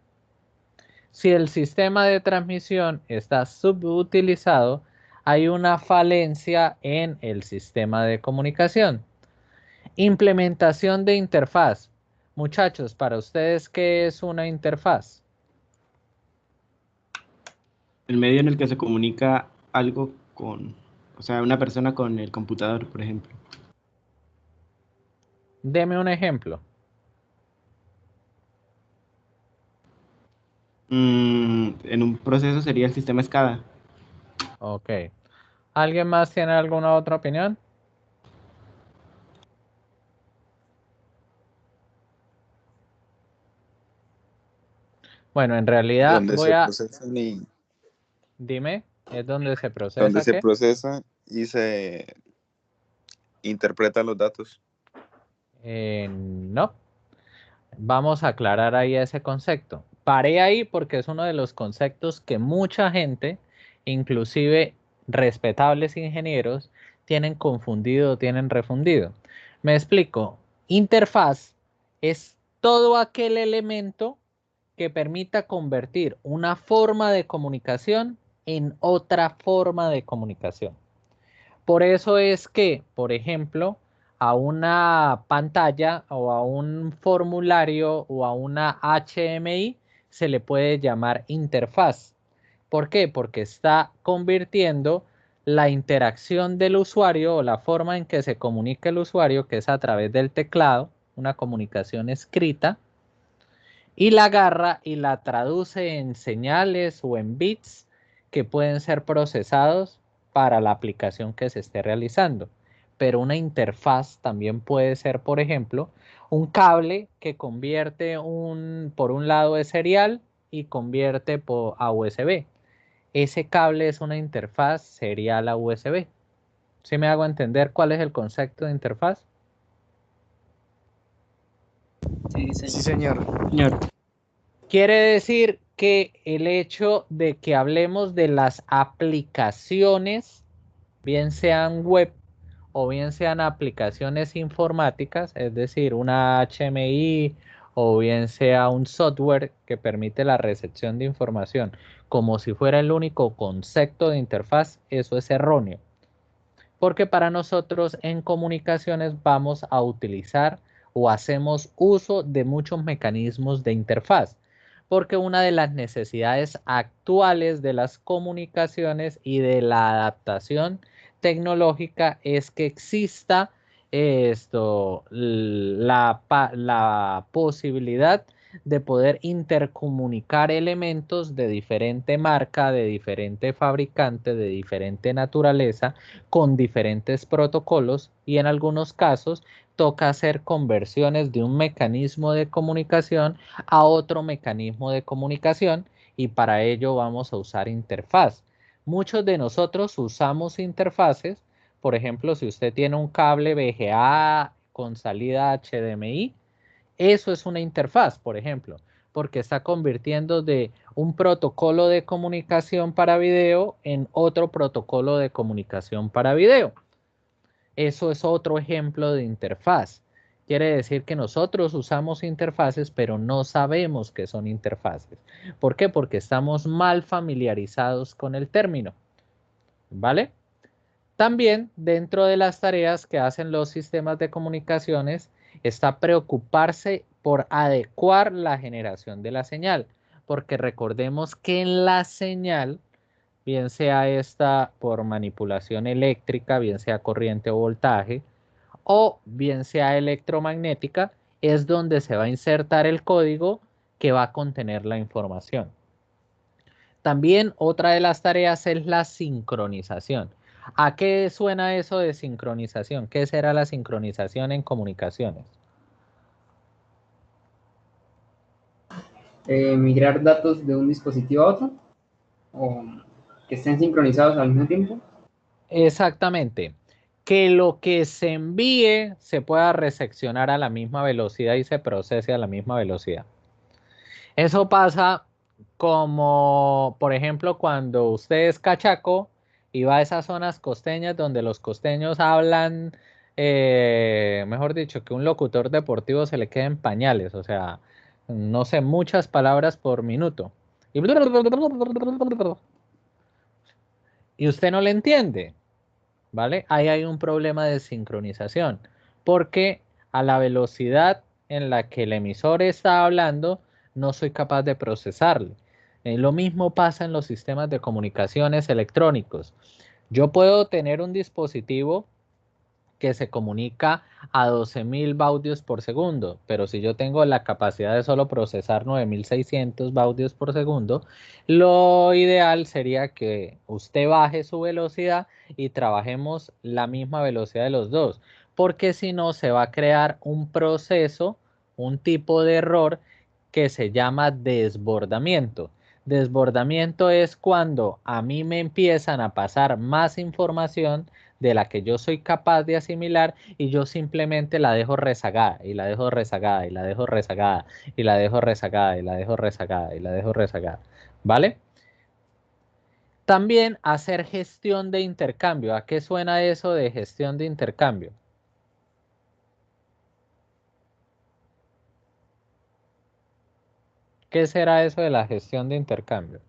Si el sistema de transmisión está subutilizado, hay una falencia en el sistema de comunicación. Implementación de interfaz. Muchachos, para ustedes, ¿qué es una interfaz? El medio en el que se comunica algo con, o sea, una persona con el computador, por ejemplo. Deme un ejemplo. En un proceso sería el sistema SCADA. Ok. ¿Alguien más tiene alguna otra opinión? Bueno, en realidad Donde voy se a... procesan y Dime, ¿es donde se donde procesa se qué? procesa y se interpretan los datos. No. Vamos a aclarar ahí ese concepto. Paré ahí porque es uno de los conceptos que mucha gente, inclusive respetables ingenieros, tienen confundido, tienen refundido. Me explico. Interfaz es todo aquel elemento que permita convertir una forma de comunicación en otra forma de comunicación. Por eso es que, por ejemplo, a una pantalla o a un formulario o a una HMI se le puede llamar interfaz. ¿Por qué? Porque está convirtiendo la interacción del usuario o la forma en que se comunica el usuario, que es a través del teclado, una comunicación escrita, y la agarra y la traduce en señales o en bits que pueden ser procesados para la aplicación que se esté realizando. Pero una interfaz también puede ser, por ejemplo, un cable que convierte por un lado es serial y convierte a USB. ese cable es una interfaz serial a USB. ¿Sí me hago entender cuál es el concepto de interfaz? Sí, señor. Señor, Quiere decir que el hecho de que hablemos de las aplicaciones, bien sean web o bien sean aplicaciones informáticas, es decir, una HMI o bien sea un software que permite la recepción de información, como si fuera el único concepto de interfaz, eso es erróneo. Porque para nosotros en comunicaciones vamos a utilizar o hacemos uso de muchos mecanismos de interfaz. Porque una de las necesidades actuales de las comunicaciones y de la adaptación tecnológica es que exista la posibilidad de poder intercomunicar elementos de diferente marca, de diferente fabricante, de diferente naturaleza, con diferentes protocolos, y en algunos casos toca hacer conversiones de un mecanismo de comunicación a otro mecanismo de comunicación, y para ello vamos a usar interfaz. Muchos de nosotros usamos interfaces. Por ejemplo, si usted tiene un cable VGA con salida HDMI, eso es una interfaz, por ejemplo, porque está convirtiendo de un protocolo de comunicación para video en otro protocolo de comunicación para video. Eso es otro ejemplo de interfaz. Quiere decir que nosotros usamos interfaces, pero no sabemos qué son interfaces. ¿Por qué? Porque estamos mal familiarizados con el término. ¿Vale? También dentro de las tareas que hacen los sistemas de comunicaciones está preocuparse por adecuar la generación de la señal, porque recordemos que en la señal, bien sea esta por manipulación eléctrica, bien sea corriente o voltaje, o bien sea electromagnética, es donde se va a insertar el código que va a contener la información. También otra de las tareas es la sincronización. ¿A qué suena eso de sincronización? ¿Qué será la sincronización en comunicaciones? Migrar datos de un dispositivo a otro o que estén sincronizados al mismo tiempo. Exactamente. Que lo que se envíe se pueda recepcionar a la misma velocidad y se procese a la misma velocidad. Eso pasa como, por ejemplo, cuando usted es cachaco y va a esas zonas costeñas donde los costeños hablan, mejor dicho, que un locutor deportivo se le queda en pañales, o sea, no sé, muchas palabras por minuto. Y usted no le entiende, ¿vale? Ahí hay un problema de sincronización, porque a la velocidad en la que el emisor está hablando, no soy capaz de procesarlo. Lo mismo pasa en los sistemas de comunicaciones electrónicos. Yo puedo tener un dispositivo que se comunica a 12.000 baudios por segundo, pero si yo tengo la capacidad de solo procesar 9.600 baudios por segundo, lo ideal sería que usted baje su velocidad y trabajemos la misma velocidad de los dos, porque si no se va a crear un proceso, un tipo de error que se llama desbordamiento. Desbordamiento es cuando a mí me empiezan a pasar más información de la que yo soy capaz de asimilar y yo simplemente la dejo rezagada y la dejo rezagada y la dejo rezagada y la dejo rezagada y la dejo rezagada y la dejo rezagada, ¿vale? También hacer gestión de intercambio. ¿A qué suena eso de gestión de intercambio? ¿Qué será eso de la gestión de intercambio?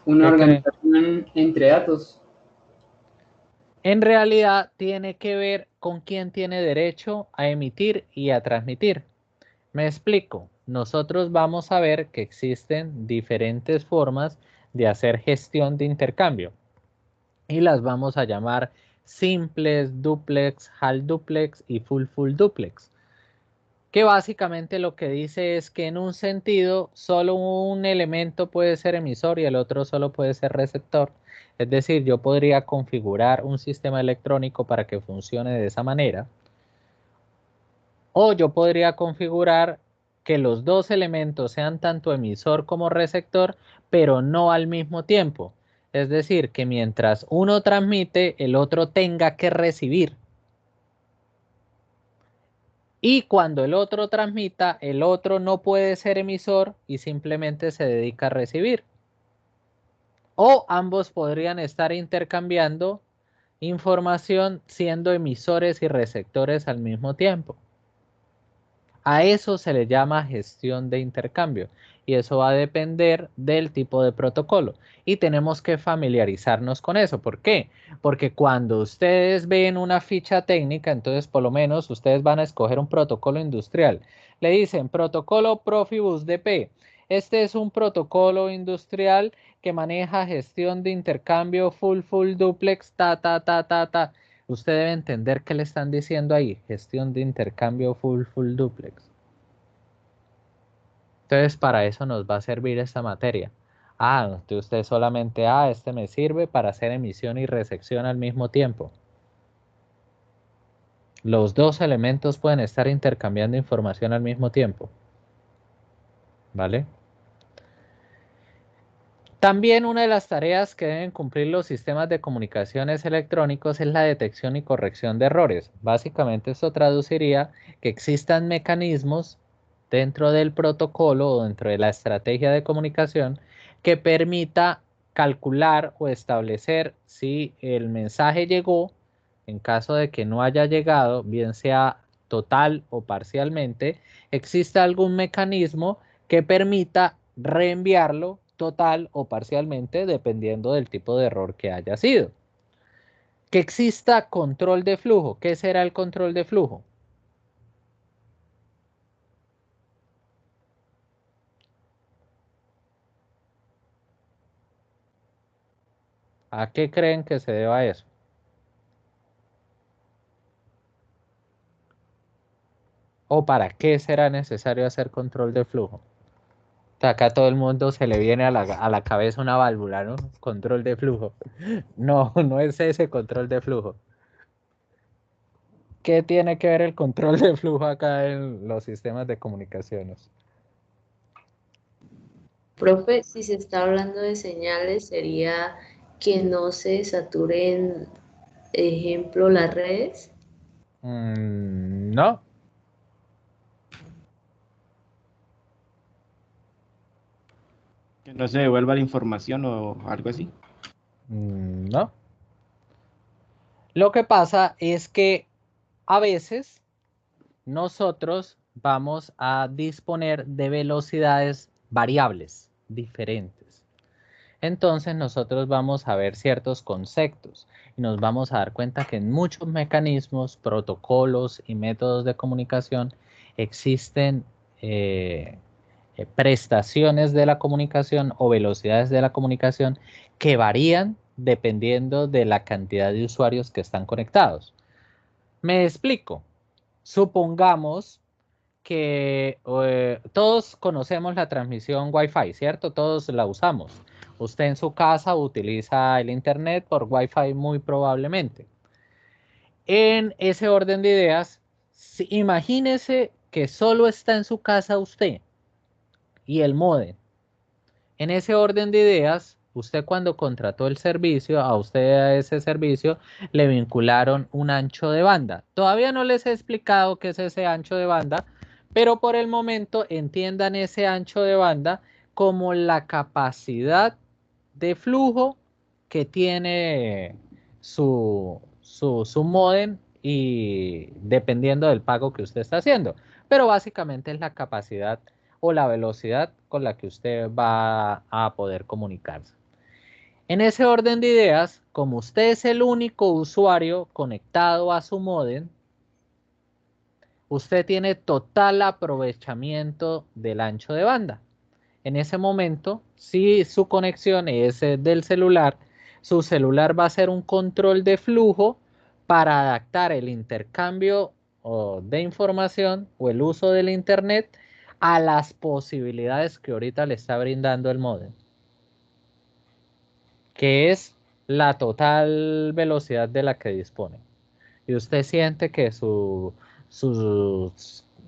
Una ¿Qué creen? organización entre datos. En realidad tiene que ver con quién tiene derecho a emitir y a transmitir. Me explico. Nosotros vamos a ver que existen diferentes formas de hacer gestión de intercambio y las vamos a llamar simples, duplex, half duplex y full duplex, que básicamente lo que dice es que en un sentido solo un elemento puede ser emisor y el otro solo puede ser receptor. Es decir, yo podría configurar un sistema electrónico para que funcione de esa manera. O yo podría configurar que los dos elementos sean tanto emisor como receptor, pero no al mismo tiempo. Es decir, que mientras uno transmite, el otro tenga que recibir. Y cuando el otro transmita, el otro no puede ser emisor y simplemente se dedica a recibir. O ambos podrían estar intercambiando información siendo emisores y receptores al mismo tiempo. A eso se le llama gestión de intercambio y eso va a depender del tipo de protocolo y tenemos que familiarizarnos con eso. ¿Por qué? Porque cuando ustedes ven una ficha técnica, entonces por lo menos ustedes van a escoger un protocolo industrial. Le dicen protocolo Profibus DP. Este es un protocolo industrial que maneja gestión de intercambio full duplex, ta. Usted debe entender qué le están diciendo ahí, gestión de intercambio full duplex. Entonces, para eso nos va a servir esta materia. Usted solamente, este me sirve para hacer emisión y recepción al mismo tiempo. Los dos elementos pueden estar intercambiando información al mismo tiempo. ¿Vale? También una de las tareas que deben cumplir los sistemas de comunicaciones electrónicos es la detección y corrección de errores. Básicamente esto traduciría que existan mecanismos dentro del protocolo o dentro de la estrategia de comunicación que permita calcular o establecer si el mensaje llegó, en caso de que no haya llegado, bien sea total o parcialmente, existe algún mecanismo que permita reenviarlo total o parcialmente dependiendo del tipo de error que haya sido. Que exista control de flujo. ¿Qué será el control de flujo? ¿A qué creen que se deba eso? ¿O para qué será necesario hacer control de flujo? Acá todo el mundo se le viene a la cabeza una válvula, ¿no? Control de flujo. No, no es ese control de flujo. ¿Qué tiene que ver el control de flujo acá en los sistemas de comunicaciones? Profe, si se está hablando de señales, sería que no se saturen, ejemplo, las redes. No. Que no se devuelva la información o algo así. No. Lo que pasa es que a veces nosotros vamos a disponer de velocidades variables diferentes. Entonces nosotros vamos a ver ciertos conceptos y nos vamos a dar cuenta que en muchos mecanismos, protocolos y métodos de comunicación existen prestaciones de la comunicación o velocidades de la comunicación que varían dependiendo de la cantidad de usuarios que están conectados. Me explico. Supongamos que todos conocemos la transmisión Wi-Fi, ¿cierto? Todos la usamos. Usted en su casa utiliza el Internet por Wi-Fi muy probablemente. En ese orden de ideas, imagínese que solo está en su casa usted y el módem. En ese orden de ideas, usted cuando contrató el servicio, a usted a ese servicio le vincularon un ancho de banda. Todavía no les he explicado qué es ese ancho de banda, pero por el momento entiendan ese ancho de banda como la capacidad de flujo que tiene su módem y dependiendo del pago que usted está haciendo. Pero básicamente es la capacidad o la velocidad con la que usted va a poder comunicarse. En ese orden de ideas, como usted es el único usuario conectado a su módem, usted tiene total aprovechamiento del ancho de banda. En ese momento, si su conexión es del celular, su celular va a hacer un control de flujo para adaptar el intercambio de información o el uso del internet a las posibilidades que ahorita le está brindando el módem, que es la total velocidad de la que dispone. Y usted siente que sus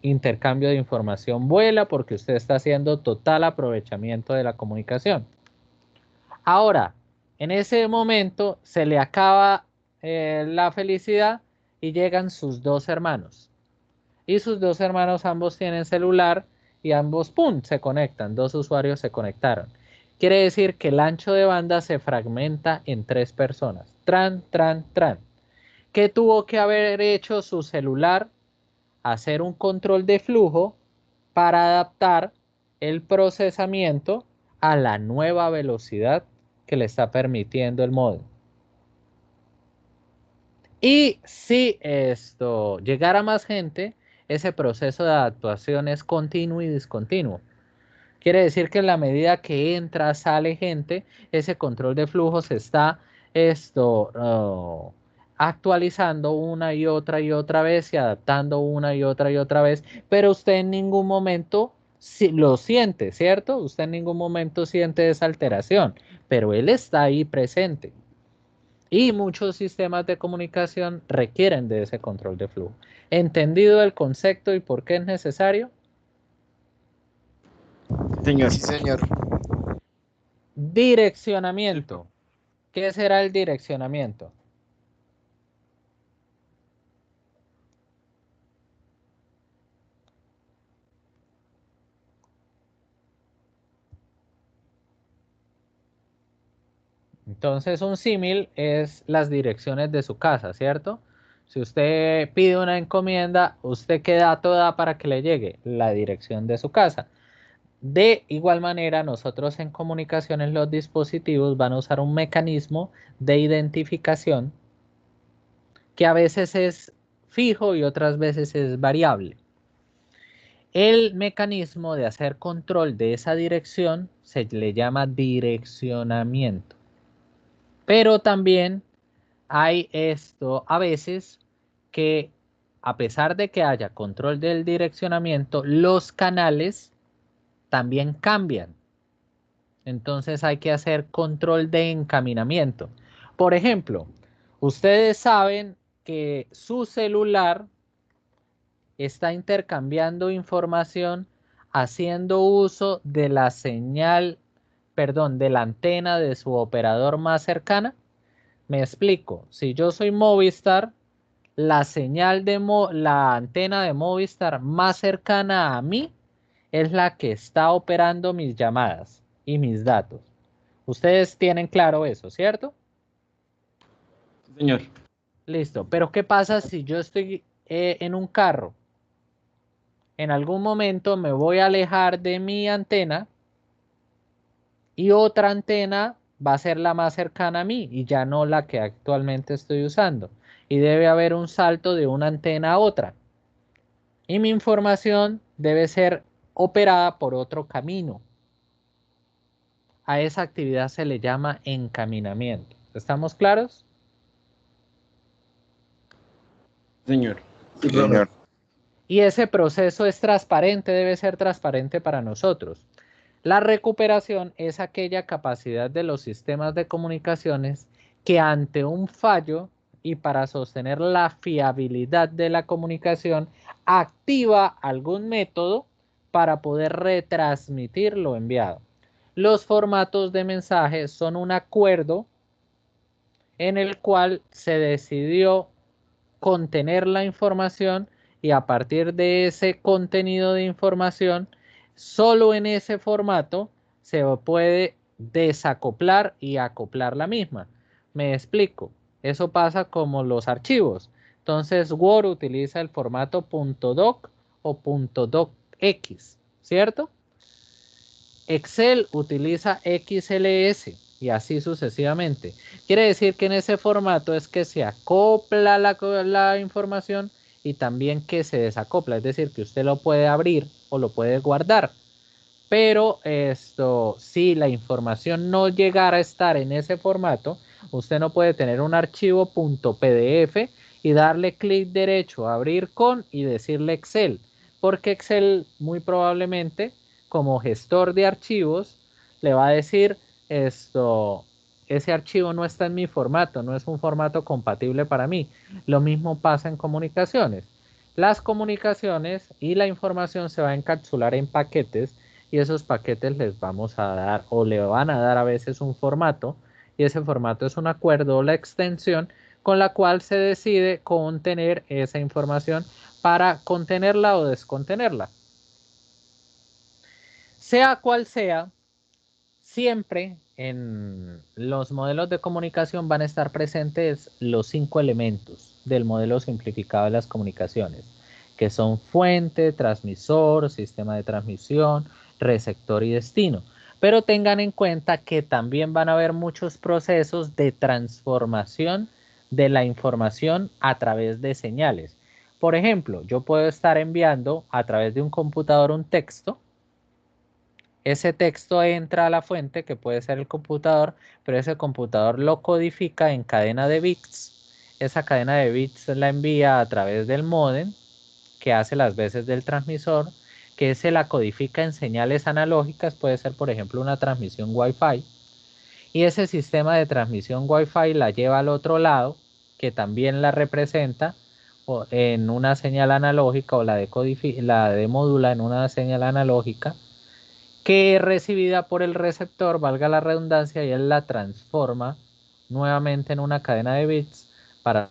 intercambio de información vuela porque usted está haciendo total aprovechamiento de la comunicación. Ahora, en ese momento se le acaba la felicidad y llegan sus dos hermanos. Y sus dos hermanos ambos tienen celular y ambos, ¡pum!, se conectan. Dos usuarios se conectaron. Quiere decir que el ancho de banda se fragmenta en 3 personas. Tran, tran, tran. ¿Qué tuvo que haber hecho su celular? Hacer un control de flujo para adaptar el procesamiento a la nueva velocidad que le está permitiendo el módem. Y si esto llegara a más gente, ese proceso de adaptación es continuo y discontinuo. Quiere decir que en la medida que entra, sale gente, ese control de flujo se está actualizando una y otra vez y adaptando una y otra vez, pero usted en ningún momento lo siente, ¿cierto? Usted en ningún momento siente esa alteración, pero él está ahí presente. Y muchos sistemas de comunicación requieren de ese control de flujo. ¿Entendido el concepto y por qué es necesario? Señor. Sí, señor. Direccionamiento. ¿Qué será el direccionamiento? Entonces, un símil es las direcciones de su casa, ¿cierto? Si usted pide una encomienda, ¿usted qué dato da para que le llegue? La dirección de su casa. De igual manera, nosotros en comunicaciones, los dispositivos van a usar un mecanismo de identificación que a veces es fijo y otras veces es variable. El mecanismo de hacer control de esa dirección se le llama direccionamiento. Pero también hay a veces que a pesar de que haya control del direccionamiento, los canales también cambian. Entonces hay que hacer control de encaminamiento. Por ejemplo, ustedes saben que su celular está intercambiando información haciendo uso de la señal, perdón, de la antena de su operador más cercana. Me explico. Si yo soy Movistar, la señal de la antena de Movistar más cercana a mí es la que está operando mis llamadas y mis datos. Ustedes tienen claro eso, ¿cierto? Señor. Listo. Pero ¿qué pasa si yo estoy en un carro? En algún momento me voy a alejar de mi antena y otra antena va a ser la más cercana a mí y ya no la que actualmente estoy usando. Y debe haber un salto de una antena a otra. Y mi información debe ser operada por otro camino. A esa actividad se le llama encaminamiento. ¿Estamos claros? Señor. Sí, profe. Señor. Y ese proceso es transparente, debe ser transparente para nosotros. La recuperación es aquella capacidad de los sistemas de comunicaciones que ante un fallo y para sostener la fiabilidad de la comunicación activa algún método para poder retransmitir lo enviado. Los formatos de mensaje son un acuerdo en el cual se decidió contener la información y a partir de ese contenido de información, solo en ese formato se puede desacoplar y acoplar la misma. Me explico. Eso pasa como los archivos. Entonces, Word utiliza el formato .doc o .docx, ¿cierto? Excel utiliza XLS y así sucesivamente. Quiere decir que en ese formato es que se acopla la información y también que se desacopla. Es decir, que usted lo puede abrir o lo puede guardar. Pero si la información no llegara a estar en ese formato, usted no puede tener un archivo .pdf y darle clic derecho, abrir con y decirle Excel. Porque Excel muy probablemente, como gestor de archivos, le va a decir ese archivo no está en mi formato, no es un formato compatible para mí. Lo mismo pasa en comunicaciones. las comunicaciones y la información se va a encapsular en paquetes y esos paquetes les vamos a dar o le van a dar a veces un formato y ese formato es un acuerdo o la extensión con la cual se decide contener esa información para contenerla o descontenerla. Sea cual sea, siempre en los modelos de comunicación van a estar presentes los 5 elementos del modelo simplificado de las comunicaciones, que son fuente, transmisor, sistema de transmisión, receptor y destino. Pero tengan en cuenta que también van a haber muchos procesos de transformación de la información a través de señales. Por ejemplo, yo puedo estar enviando a través de un computador un texto. Ese texto entra a la fuente, que puede ser el computador, pero ese computador lo codifica en cadena de bits. Esa cadena de bits la envía a través del módem, que hace las veces del transmisor, que se la codifica en señales analógicas, puede ser por ejemplo una transmisión Wi-Fi, y ese sistema de transmisión Wi-Fi la lleva al otro lado, que también la representa en una señal analógica o la demodula en una señal analógica, que es recibida por el receptor, valga la redundancia, y él la transforma nuevamente en una cadena de bits para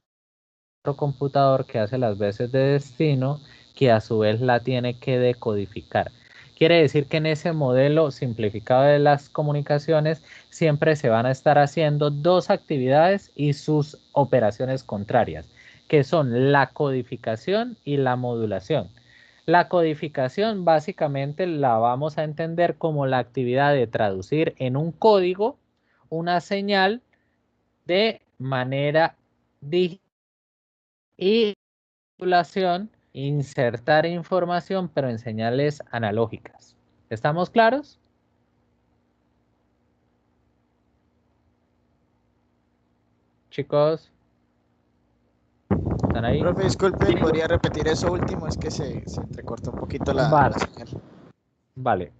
otro computador que hace las veces de destino, que a su vez la tiene que decodificar. Quiere decir que en ese modelo simplificado de las comunicaciones siempre se van a estar haciendo dos actividades y sus operaciones contrarias, que son la codificación y la modulación. La codificación básicamente la vamos a entender como la actividad de traducir en un código una señal de manera digital y modulación, insertar información pero en señales analógicas. ¿Estamos claros? Chicos, ¿están ahí? Profe, disculpe, ¿podría repetir eso último? Es que se entrecortó un poquito la Vale. señal. Vale.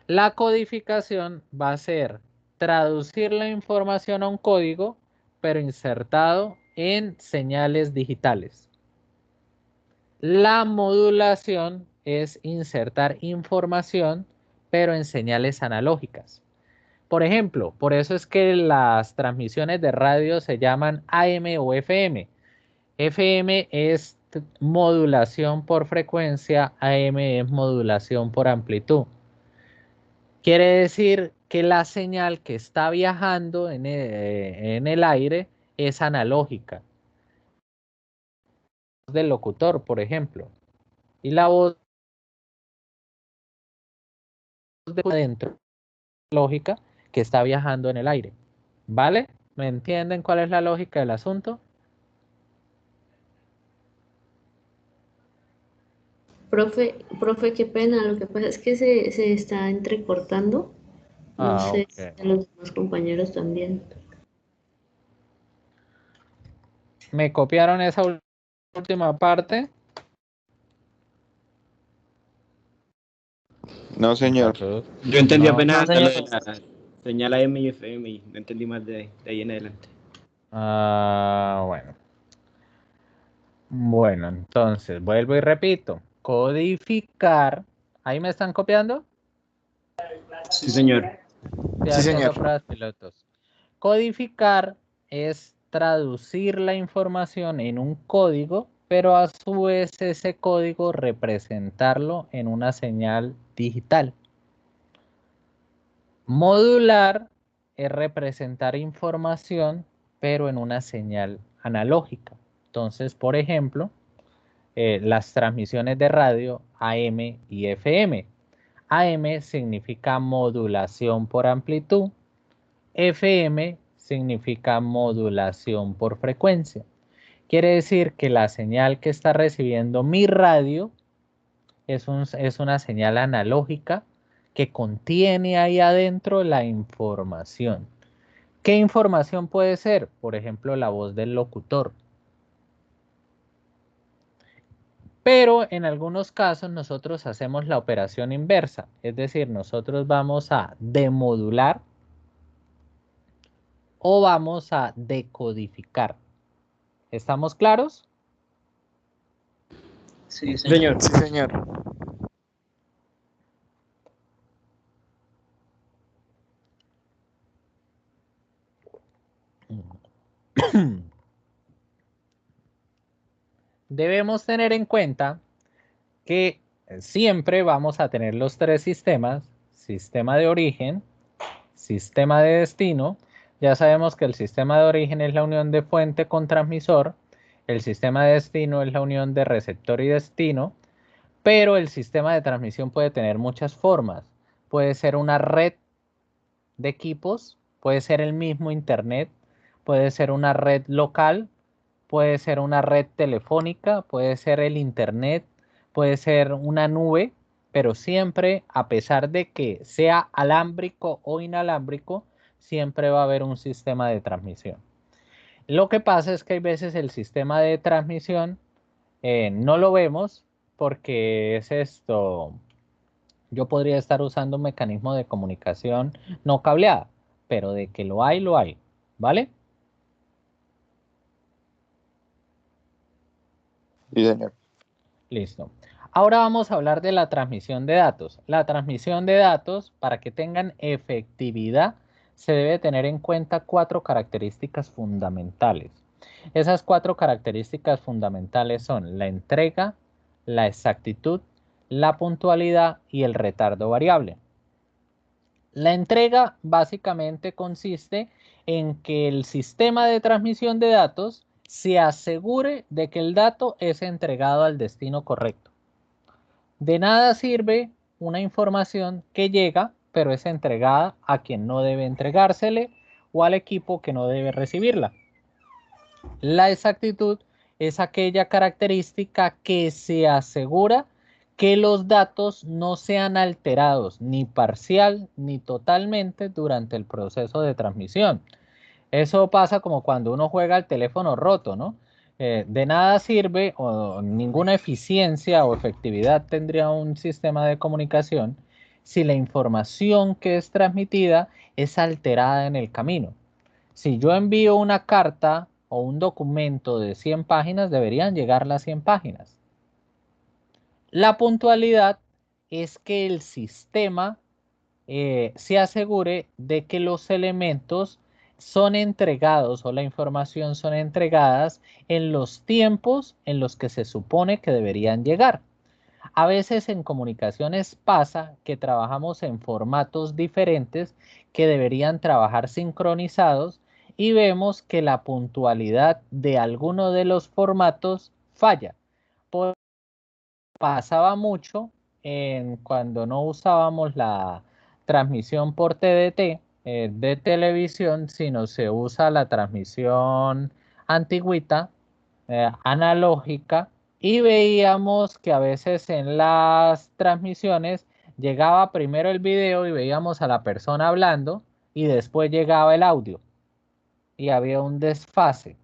La codificación va a ser traducir la información a un código, pero insertado en señales digitales. La modulación es insertar información, pero en señales analógicas. Por ejemplo, por eso es que las transmisiones de radio se llaman AM o FM. FM es modulación por frecuencia, AM es modulación por amplitud. Quiere decir que la señal que está viajando en el aire es analógica. Del locutor, por ejemplo. Y la voz de adentro, lógica, que está viajando en el aire. ¿Vale? ¿Me entienden cuál es la lógica del asunto? Profe, qué pena, lo que pasa es que se está entrecortando. No sé si Ok. a los demás compañeros también. ¿Me copiaron esa última parte? No, señor. Muchachos. Yo entendí No. apenas No, hasta lo de señor. la señal AM y FM y no entendí más de ahí en adelante. Bueno. Bueno, entonces vuelvo y repito. Codificar. ¿Ahí me están copiando? Sí, señor. Estoy Sí, haciendo señor. pruebas pilotos. Codificar es traducir la información en un código, pero a su vez ese código representarlo en una señal digital. Modular es representar información, pero en una señal analógica. Entonces, por ejemplo, las transmisiones de radio AM y FM. AM significa modulación por amplitud, FM significa modulación por frecuencia. Quiere decir que la señal que está recibiendo mi radio es una señal analógica que contiene ahí adentro la información. ¿Qué información puede ser? Por ejemplo, la voz del locutor. Pero en algunos casos nosotros hacemos la operación inversa, es decir, nosotros vamos a demodular o vamos a decodificar. ¿Estamos claros? Sí, señor. Señor, Sí, señor. Debemos tener en cuenta que siempre vamos a tener los tres sistemas: sistema de origen, sistema de destino. Ya sabemos que el sistema de origen es la unión de fuente con transmisor, el sistema de destino es la unión de receptor y destino, pero el sistema de transmisión puede tener muchas formas. Puede ser una red de equipos, puede ser el mismo internet, puede ser una red local, puede ser una red telefónica, puede ser el internet, puede ser una nube, pero siempre, a pesar de que sea alámbrico o inalámbrico, siempre va a haber un sistema de transmisión. Lo que pasa es que hay veces el sistema de transmisión no lo vemos porque es esto. Yo podría estar usando un mecanismo de comunicación no cableada, pero de que lo hay, ¿vale? Sí, señor. Listo. Ahora vamos a hablar de la transmisión de datos. La transmisión de datos, para que tengan efectividad, se debe tener en cuenta 4 características fundamentales. Esas 4 características fundamentales son la entrega, la exactitud, la puntualidad y el retardo variable. La entrega básicamente consiste en que el sistema de transmisión de datos se asegure de que el dato es entregado al destino correcto. De nada sirve una información que llega, pero es entregada a quien no debe entregársele o al equipo que no debe recibirla. La exactitud es aquella característica que se asegura que los datos no sean alterados ni parcial ni totalmente durante el proceso de transmisión. Eso pasa como cuando uno juega al teléfono roto, ¿no? De nada sirve o ninguna eficiencia o efectividad tendría un sistema de comunicación si la información que es transmitida es alterada en el camino. Si yo envío una carta o un documento de 100 páginas, deberían llegar las 100 páginas. La puntualidad es que el sistema se asegure de que los elementos son entregados o la información son entregadas en los tiempos en los que se supone que deberían llegar. A veces en comunicaciones pasa que trabajamos en formatos diferentes que deberían trabajar sincronizados y vemos que la puntualidad de alguno de los formatos falla. Pasaba mucho cuando no usábamos la transmisión por TDT de televisión, sino se usa la transmisión antigüita, analógica, y veíamos que a veces en las transmisiones llegaba primero el video y veíamos a la persona hablando y después llegaba el audio y había un desfase.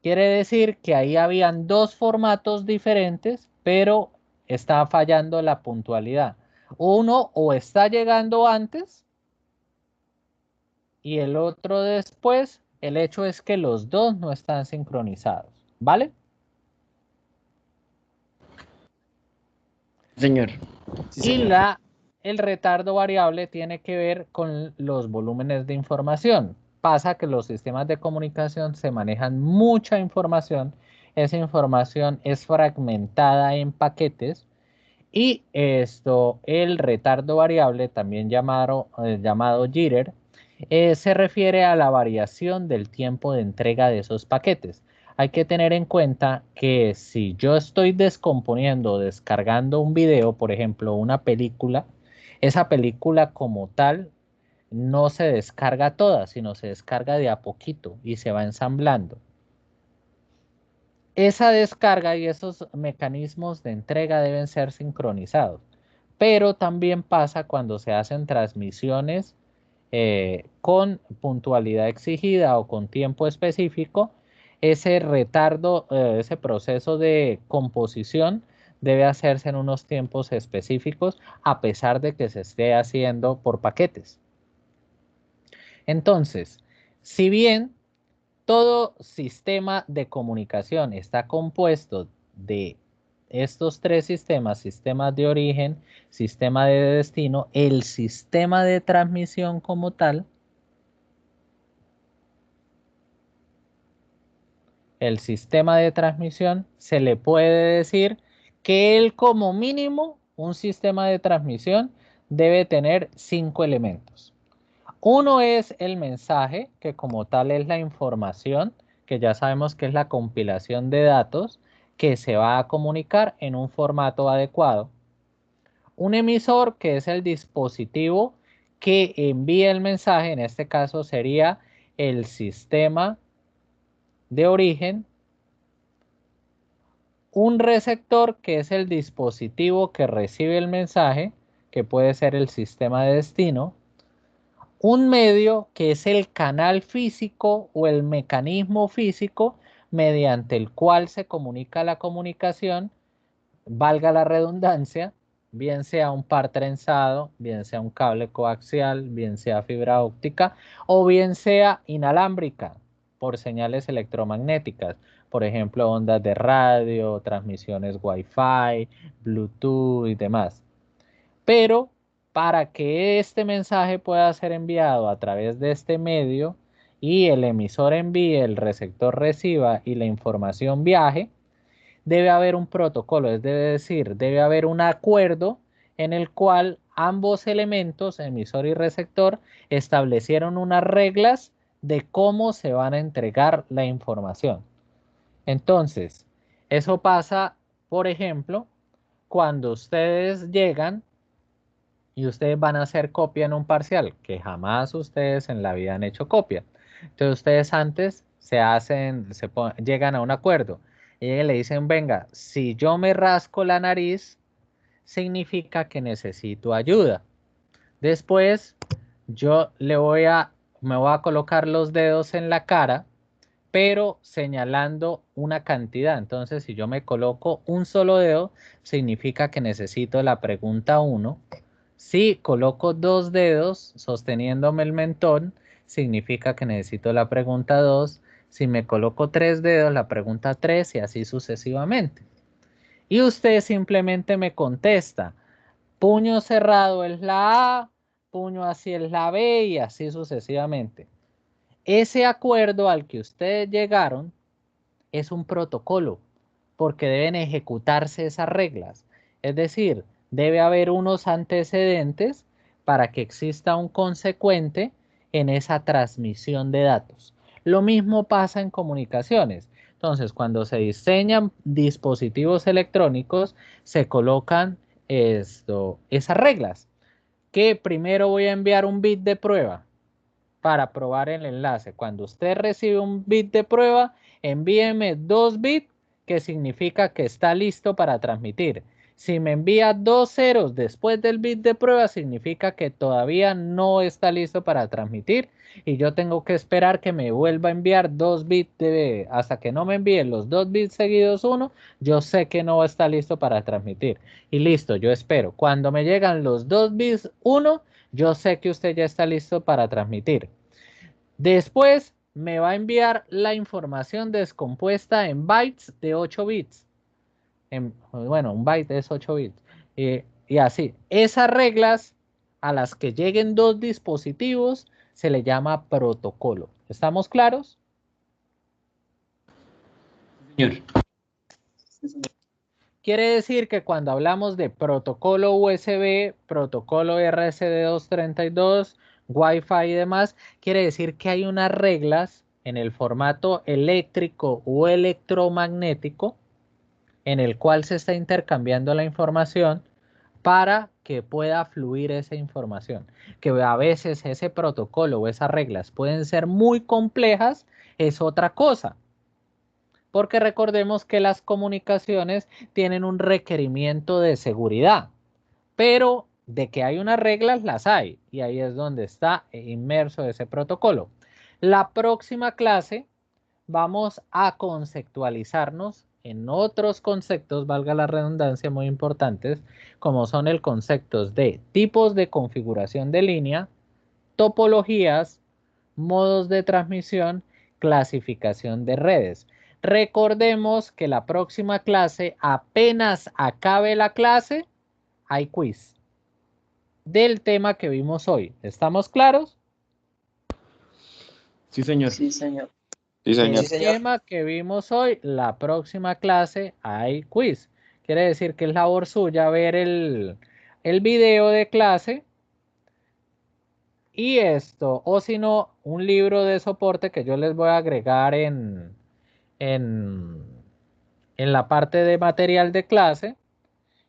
Quiere decir que ahí habían 2 formatos diferentes, pero estaba fallando la puntualidad. Uno o está llegando antes y el otro después. El hecho es que los 2 no están sincronizados, ¿vale? señor. Sí, Y señor. el retardo variable tiene que ver con los volúmenes de información. Pasa que los sistemas de comunicación se manejan mucha información. Esa información es fragmentada en paquetes y el retardo variable, también llamado jitter, se refiere a la variación del tiempo de entrega de esos paquetes. Hay que tener en cuenta que si yo estoy descomponiendo o descargando un video, por ejemplo, una película, esa película como tal no se descarga toda, sino se descarga de a poquito y se va ensamblando. Esa descarga y esos mecanismos de entrega deben ser sincronizados, pero también pasa cuando se hacen transmisiones con puntualidad exigida o con tiempo específico. Ese retardo, ese proceso de composición debe hacerse en unos tiempos específicos a pesar de que se esté haciendo por paquetes. Entonces, si bien todo sistema de comunicación está compuesto de estos tres sistemas, sistemas de origen, sistema de destino, el sistema de transmisión como tal, el sistema de transmisión, se le puede decir que él como mínimo, un sistema de transmisión debe tener 5 elementos. Uno es el mensaje, que como tal es la información, que ya sabemos que es la compilación de datos que se va a comunicar en un formato adecuado. Un emisor, que es el dispositivo que envía el mensaje, en este caso sería el sistema de origen. Un receptor, que es el dispositivo que recibe el mensaje, que puede ser el sistema de destino. Un medio, que es el canal físico o el mecanismo físico mediante el cual se comunica la comunicación, valga la redundancia, bien sea un par trenzado, bien sea un cable coaxial, bien sea fibra óptica o bien sea inalámbrica por señales electromagnéticas, por ejemplo, ondas de radio, transmisiones Wi-Fi, Bluetooth y demás. Pero para que este mensaje pueda ser enviado a través de este medio y el emisor envíe, el receptor reciba y la información viaje, debe haber un protocolo, es decir, debe haber un acuerdo en el cual ambos elementos, emisor y receptor, establecieron unas reglas de cómo se van a entregar la información. Entonces, eso pasa, por ejemplo, cuando ustedes llegan y ustedes van a hacer copia en un parcial, que jamás ustedes en la vida han hecho copia. Entonces ustedes antes llegan a un acuerdo y le dicen, venga, si yo me rasco la nariz, significa que necesito ayuda. Después yo me voy a colocar los dedos en la cara, pero señalando una cantidad. Entonces, si yo me coloco un solo dedo, significa que necesito la pregunta 1. Si coloco 2 dedos sosteniéndome el mentón, significa que necesito la pregunta 2. Si me coloco 3 dedos, la pregunta 3 y así sucesivamente. Y usted simplemente me contesta, puño cerrado es la A, puño así es la B y así sucesivamente. Ese acuerdo al que ustedes llegaron es un protocolo, porque deben ejecutarse esas reglas. Es decir, debe haber unos antecedentes para que exista un consecuente en esa transmisión de datos. Lo mismo pasa en comunicaciones. Entonces, cuando se diseñan dispositivos electrónicos, se colocan esas reglas, que primero voy a enviar un bit de prueba para probar el enlace. Cuando usted recibe un bit de prueba, envíeme 2 bits, que significa que está listo para transmitir. Si me envía 2 ceros después del bit de prueba, significa que todavía no está listo para transmitir y yo tengo que esperar que me vuelva a enviar 2 bits hasta que no me envíe los 2 bits seguidos 1, yo sé que no está listo para transmitir. Y listo, yo espero. Cuando me llegan los 2 bits 1, yo sé que usted ya está listo para transmitir. Después me va a enviar la información descompuesta en bytes de 8 bits. Bueno, un byte es 8 bits. Y así. Esas reglas a las que lleguen 2 dispositivos se le llama protocolo. ¿Estamos claros? Señor. Quiere decir que cuando hablamos de protocolo USB, protocolo RSD232, Wi-Fi y demás, quiere decir que hay unas reglas en el formato eléctrico o electromagnético en el cual se está intercambiando la información para que pueda fluir esa información. Que a veces ese protocolo o esas reglas pueden ser muy complejas, es otra cosa. Porque recordemos que las comunicaciones tienen un requerimiento de seguridad, pero de que hay unas reglas, las hay, y ahí es donde está inmerso ese protocolo. La próxima clase vamos a conceptualizarnos en otros conceptos, valga la redundancia, muy importantes, como son el concepto de tipos de configuración de línea, topologías, modos de transmisión, clasificación de redes. Recordemos que la próxima clase, apenas acabe la clase, hay quiz del tema que vimos hoy. ¿Estamos claros? Sí, señor. Sí, señor. Sí, señor. El tema que vimos hoy, la próxima clase hay quiz. Quiere decir que es labor suya ver el video de clase y esto, o si no, un libro de soporte que yo les voy a agregar en la parte de material de clase,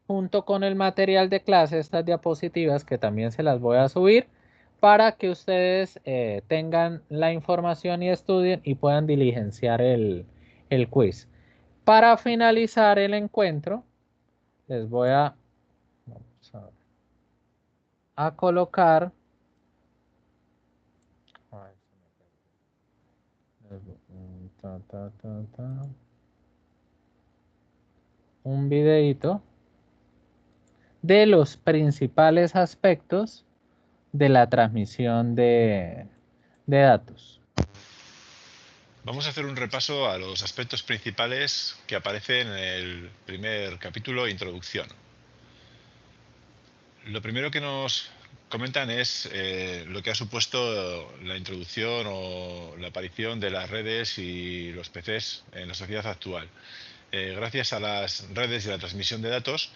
junto con el material de clase, estas diapositivas que también se las voy a subir para que ustedes tengan la información y estudien y puedan diligenciar el quiz. Para finalizar el encuentro, les voy a colocar un videito de los principales aspectos de la transmisión de datos. Vamos a hacer un repaso a los aspectos principales que aparecen en el primer capítulo, Introducción. Lo primero que nos comentan es lo que ha supuesto la introducción o la aparición de las redes y los PCs en la sociedad actual. Gracias a las redes y a la transmisión de datos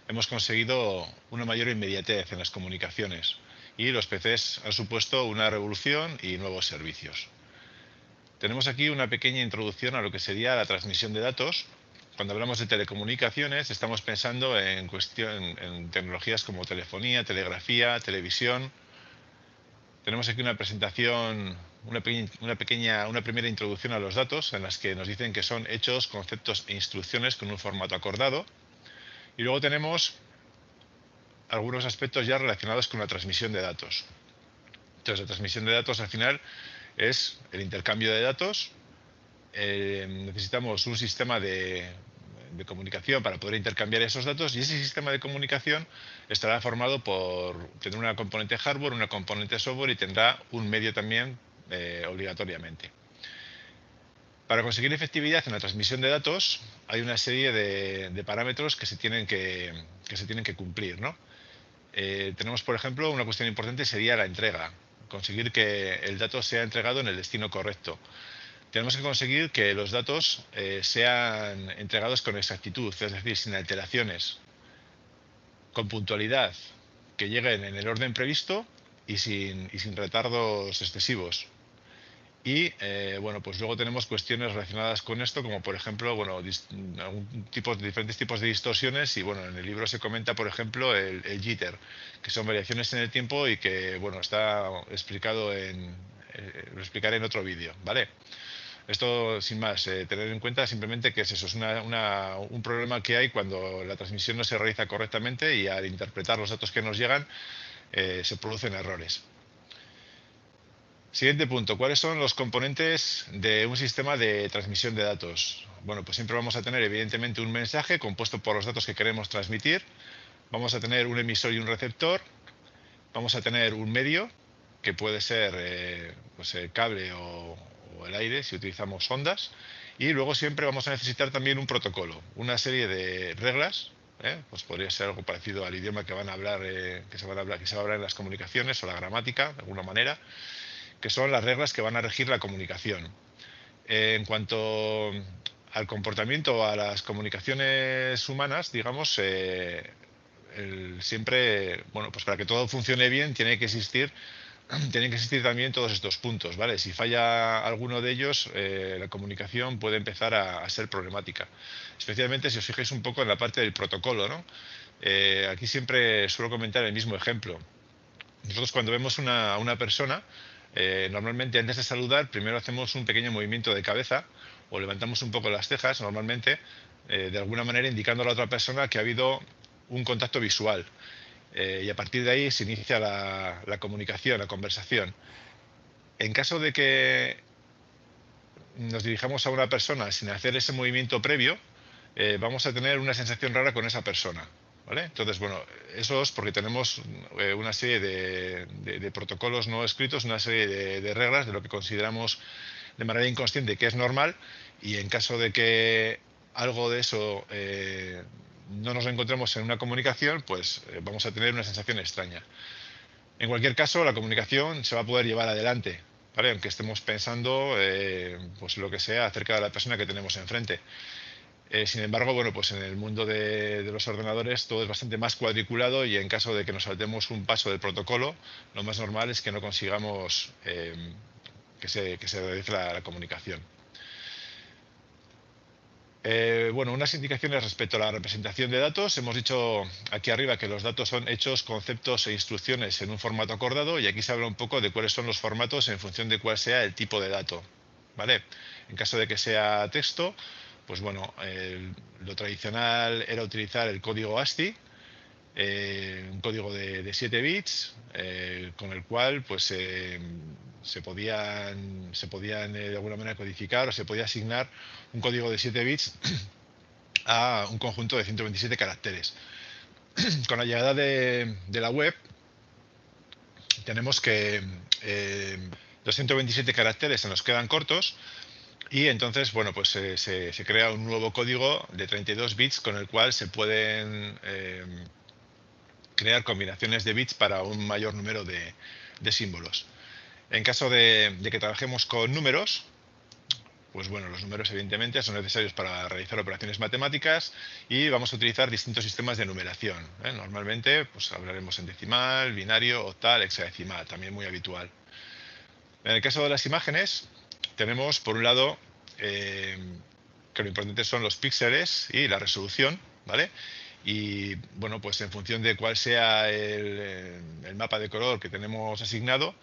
hemos conseguido una mayor inmediatez en las comunicaciones y los PCs han supuesto una revolución y nuevos servicios. Tenemos aquí una pequeña introducción a lo que sería la transmisión de datos. Cuando hablamos de telecomunicaciones estamos pensando en tecnologías como telefonía, telegrafía, televisión. Tenemos aquí una presentación, una primera introducción a los datos en las que nos dicen que son hechos, conceptos e instrucciones con un formato acordado. Y luego tenemos algunos aspectos ya relacionados con la transmisión de datos. Entonces, la transmisión de datos al final es el intercambio de datos. Necesitamos un sistema de comunicación para poder intercambiar esos datos y ese sistema de comunicación estará formado por tener una componente hardware, una componente software y tendrá un medio también obligatoriamente. Para conseguir efectividad en la transmisión de datos hay una serie de parámetros que se tienen que cumplir, ¿no? Tenemos, por ejemplo, una cuestión importante sería la entrega. Conseguir que el dato sea entregado en el destino correcto. Tenemos que conseguir que los datos sean entregados con exactitud, es decir, sin alteraciones, con puntualidad, que lleguen en el orden previsto y sin retardos excesivos. Y bueno, pues luego tenemos cuestiones relacionadas con esto, como por ejemplo, bueno, diferentes tipos de distorsiones y bueno, en el libro se comenta, por ejemplo, el jitter, que son variaciones en el tiempo y que bueno, está explicado lo explicaré en otro vídeo, ¿vale? Esto, sin más, tener en cuenta simplemente que es eso, es un problema que hay cuando la transmisión no se realiza correctamente y al interpretar los datos que nos llegan se producen errores. Siguiente punto, ¿cuáles son los componentes de un sistema de transmisión de datos? Bueno, pues siempre vamos a tener evidentemente un mensaje compuesto por los datos que queremos transmitir, vamos a tener un emisor y un receptor, vamos a tener un medio, que puede ser pues el cable o el aire si utilizamos ondas, y luego siempre vamos a necesitar también un protocolo, una serie de reglas, pues podría ser algo parecido al idioma que van a hablar, que se va a hablar en las comunicaciones o la gramática, de alguna manera, que son las reglas que van a regir la comunicación. En cuanto al comportamiento, a las comunicaciones humanas, digamos, siempre, bueno, pues para que todo funcione bien tienen que existir también todos estos puntos, ¿vale? Si falla alguno de ellos, la comunicación puede empezar a ser problemática. Especialmente si os fijáis un poco en la parte del protocolo, ¿no? Aquí siempre suelo comentar el mismo ejemplo. Nosotros cuando vemos a una persona, normalmente antes de saludar, primero hacemos un pequeño movimiento de cabeza o levantamos un poco las cejas, normalmente, de alguna manera indicando a la otra persona que ha habido un contacto visual. Y a partir de ahí se inicia la comunicación, la conversación. En caso de que nos dirijamos a una persona sin hacer ese movimiento previo, vamos a tener una sensación rara con esa persona. ¿vale? Entonces, bueno, eso es porque tenemos una serie de protocolos no escritos, una serie de reglas de lo que consideramos de manera inconsciente que es normal, y en caso de que algo de eso no nos lo encontremos en una comunicación, pues vamos a tener una sensación extraña. En cualquier caso, la comunicación se va a poder llevar adelante, ¿vale? Aunque estemos pensando pues lo que sea acerca de la persona que tenemos enfrente. Sin embargo, bueno, pues en el mundo de los ordenadores todo es bastante más cuadriculado, y en caso de que nos saltemos un paso del protocolo, lo más normal es que no consigamos que se realice la comunicación. Bueno, unas indicaciones respecto a la representación de datos. Hemos dicho aquí arriba que los datos son hechos, conceptos e instrucciones en un formato acordado, y aquí se habla un poco de cuáles son los formatos en función de cuál sea el tipo de dato, ¿vale? En caso de que sea texto, pues bueno, lo tradicional era utilizar el código ASCII, un código de 7 bits, con el cual pues se podían de alguna manera codificar, o se podía asignar un código de 7 bits a un conjunto de 127 caracteres. Con la llegada de la web tenemos que los 127 caracteres se nos quedan cortos, y entonces, bueno, pues se crea un nuevo código de 32 bits con el cual se pueden crear combinaciones de bits para un mayor número de símbolos. En caso de que trabajemos con números, pues bueno, los números evidentemente son necesarios para realizar operaciones matemáticas, y vamos a utilizar distintos sistemas de numeración, ¿eh? Normalmente pues hablaremos en decimal, binario, octal, hexadecimal, también muy habitual. En el caso de las imágenes, tenemos por un lado que lo importante son los píxeles y la resolución, ¿vale? Y bueno, pues en función de cuál sea el mapa de color que tenemos asignado,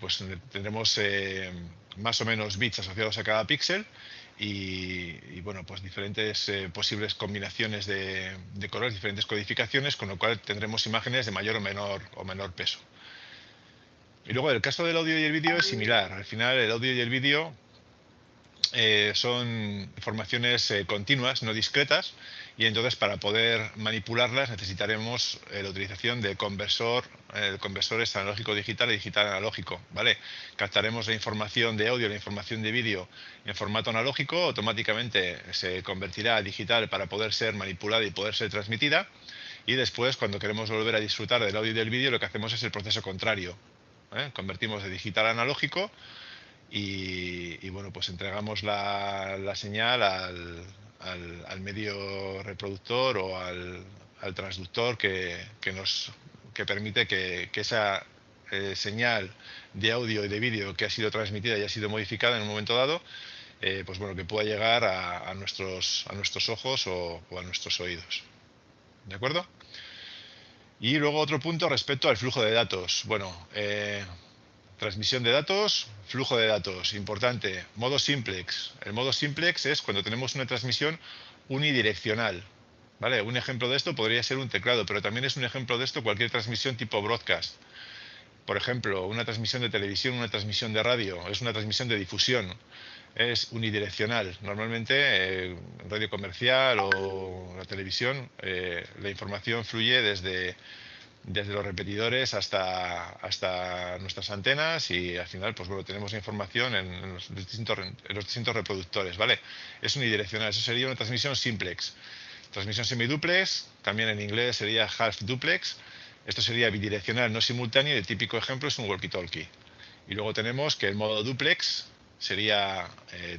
pues tendremos más o menos bits asociados a cada píxel, y bueno, pues diferentes posibles combinaciones de colores, diferentes codificaciones, con lo cual tendremos imágenes de mayor o menor peso. Y luego el caso del audio y el vídeo es similar. Al final el audio y el vídeo son informaciones continuas, no discretas, y entonces para poder manipularlas necesitaremos la utilización de conversores analógico digital y digital analógico, ¿vale? Captaremos la información de audio, la información de vídeo en formato analógico, automáticamente se convertirá a digital para poder ser manipulada y poder ser transmitida, y después, cuando queremos volver a disfrutar del audio y del vídeo, lo que hacemos es el proceso contrario, ¿eh? Convertimos de digital a analógico, y bueno, pues entregamos la señal al medio reproductor o al transductor que permite que esa señal de audio y de vídeo que ha sido transmitida y ha sido modificada en un momento dado, pues bueno, que pueda llegar a nuestros ojos o a nuestros oídos. ¿De acuerdo? Y luego otro punto respecto al flujo de datos. Bueno, transmisión de datos, flujo de datos, importante, modo simplex. El modo simplex es cuando tenemos una transmisión unidireccional, ¿vale? Un ejemplo de esto podría ser un teclado, pero también es un ejemplo de esto cualquier transmisión tipo broadcast. Por ejemplo, una transmisión de televisión, una transmisión de radio, es una transmisión de difusión, es unidireccional. Normalmente, en radio comercial o la televisión, la información fluye desde los repetidores hasta nuestras antenas, y al final pues bueno, tenemos información en los distintos reproductores, ¿vale? Es unidireccional, eso sería una transmisión simplex. Transmisión semiduplex, también en inglés sería half duplex. Esto sería bidireccional no simultáneo, y el típico ejemplo es un walkie-talkie. Y luego tenemos que el modo duplex sería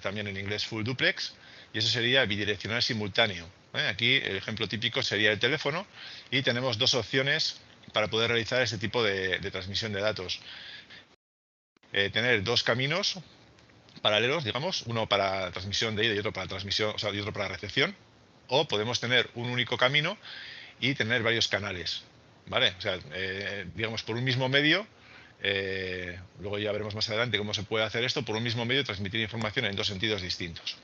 también en inglés full duplex, y eso sería bidireccional simultáneo. Aquí el ejemplo típico sería el teléfono, y tenemos dos opciones para poder realizar este tipo de transmisión de datos. Tener dos caminos paralelos, digamos, uno para transmisión de ida y otro para transmisión, y otro para recepción, o podemos tener un único camino y tener varios canales, ¿vale? O sea, digamos, por un mismo medio, luego ya veremos más adelante cómo se puede hacer esto, por un mismo medio transmitir información en dos sentidos distintos.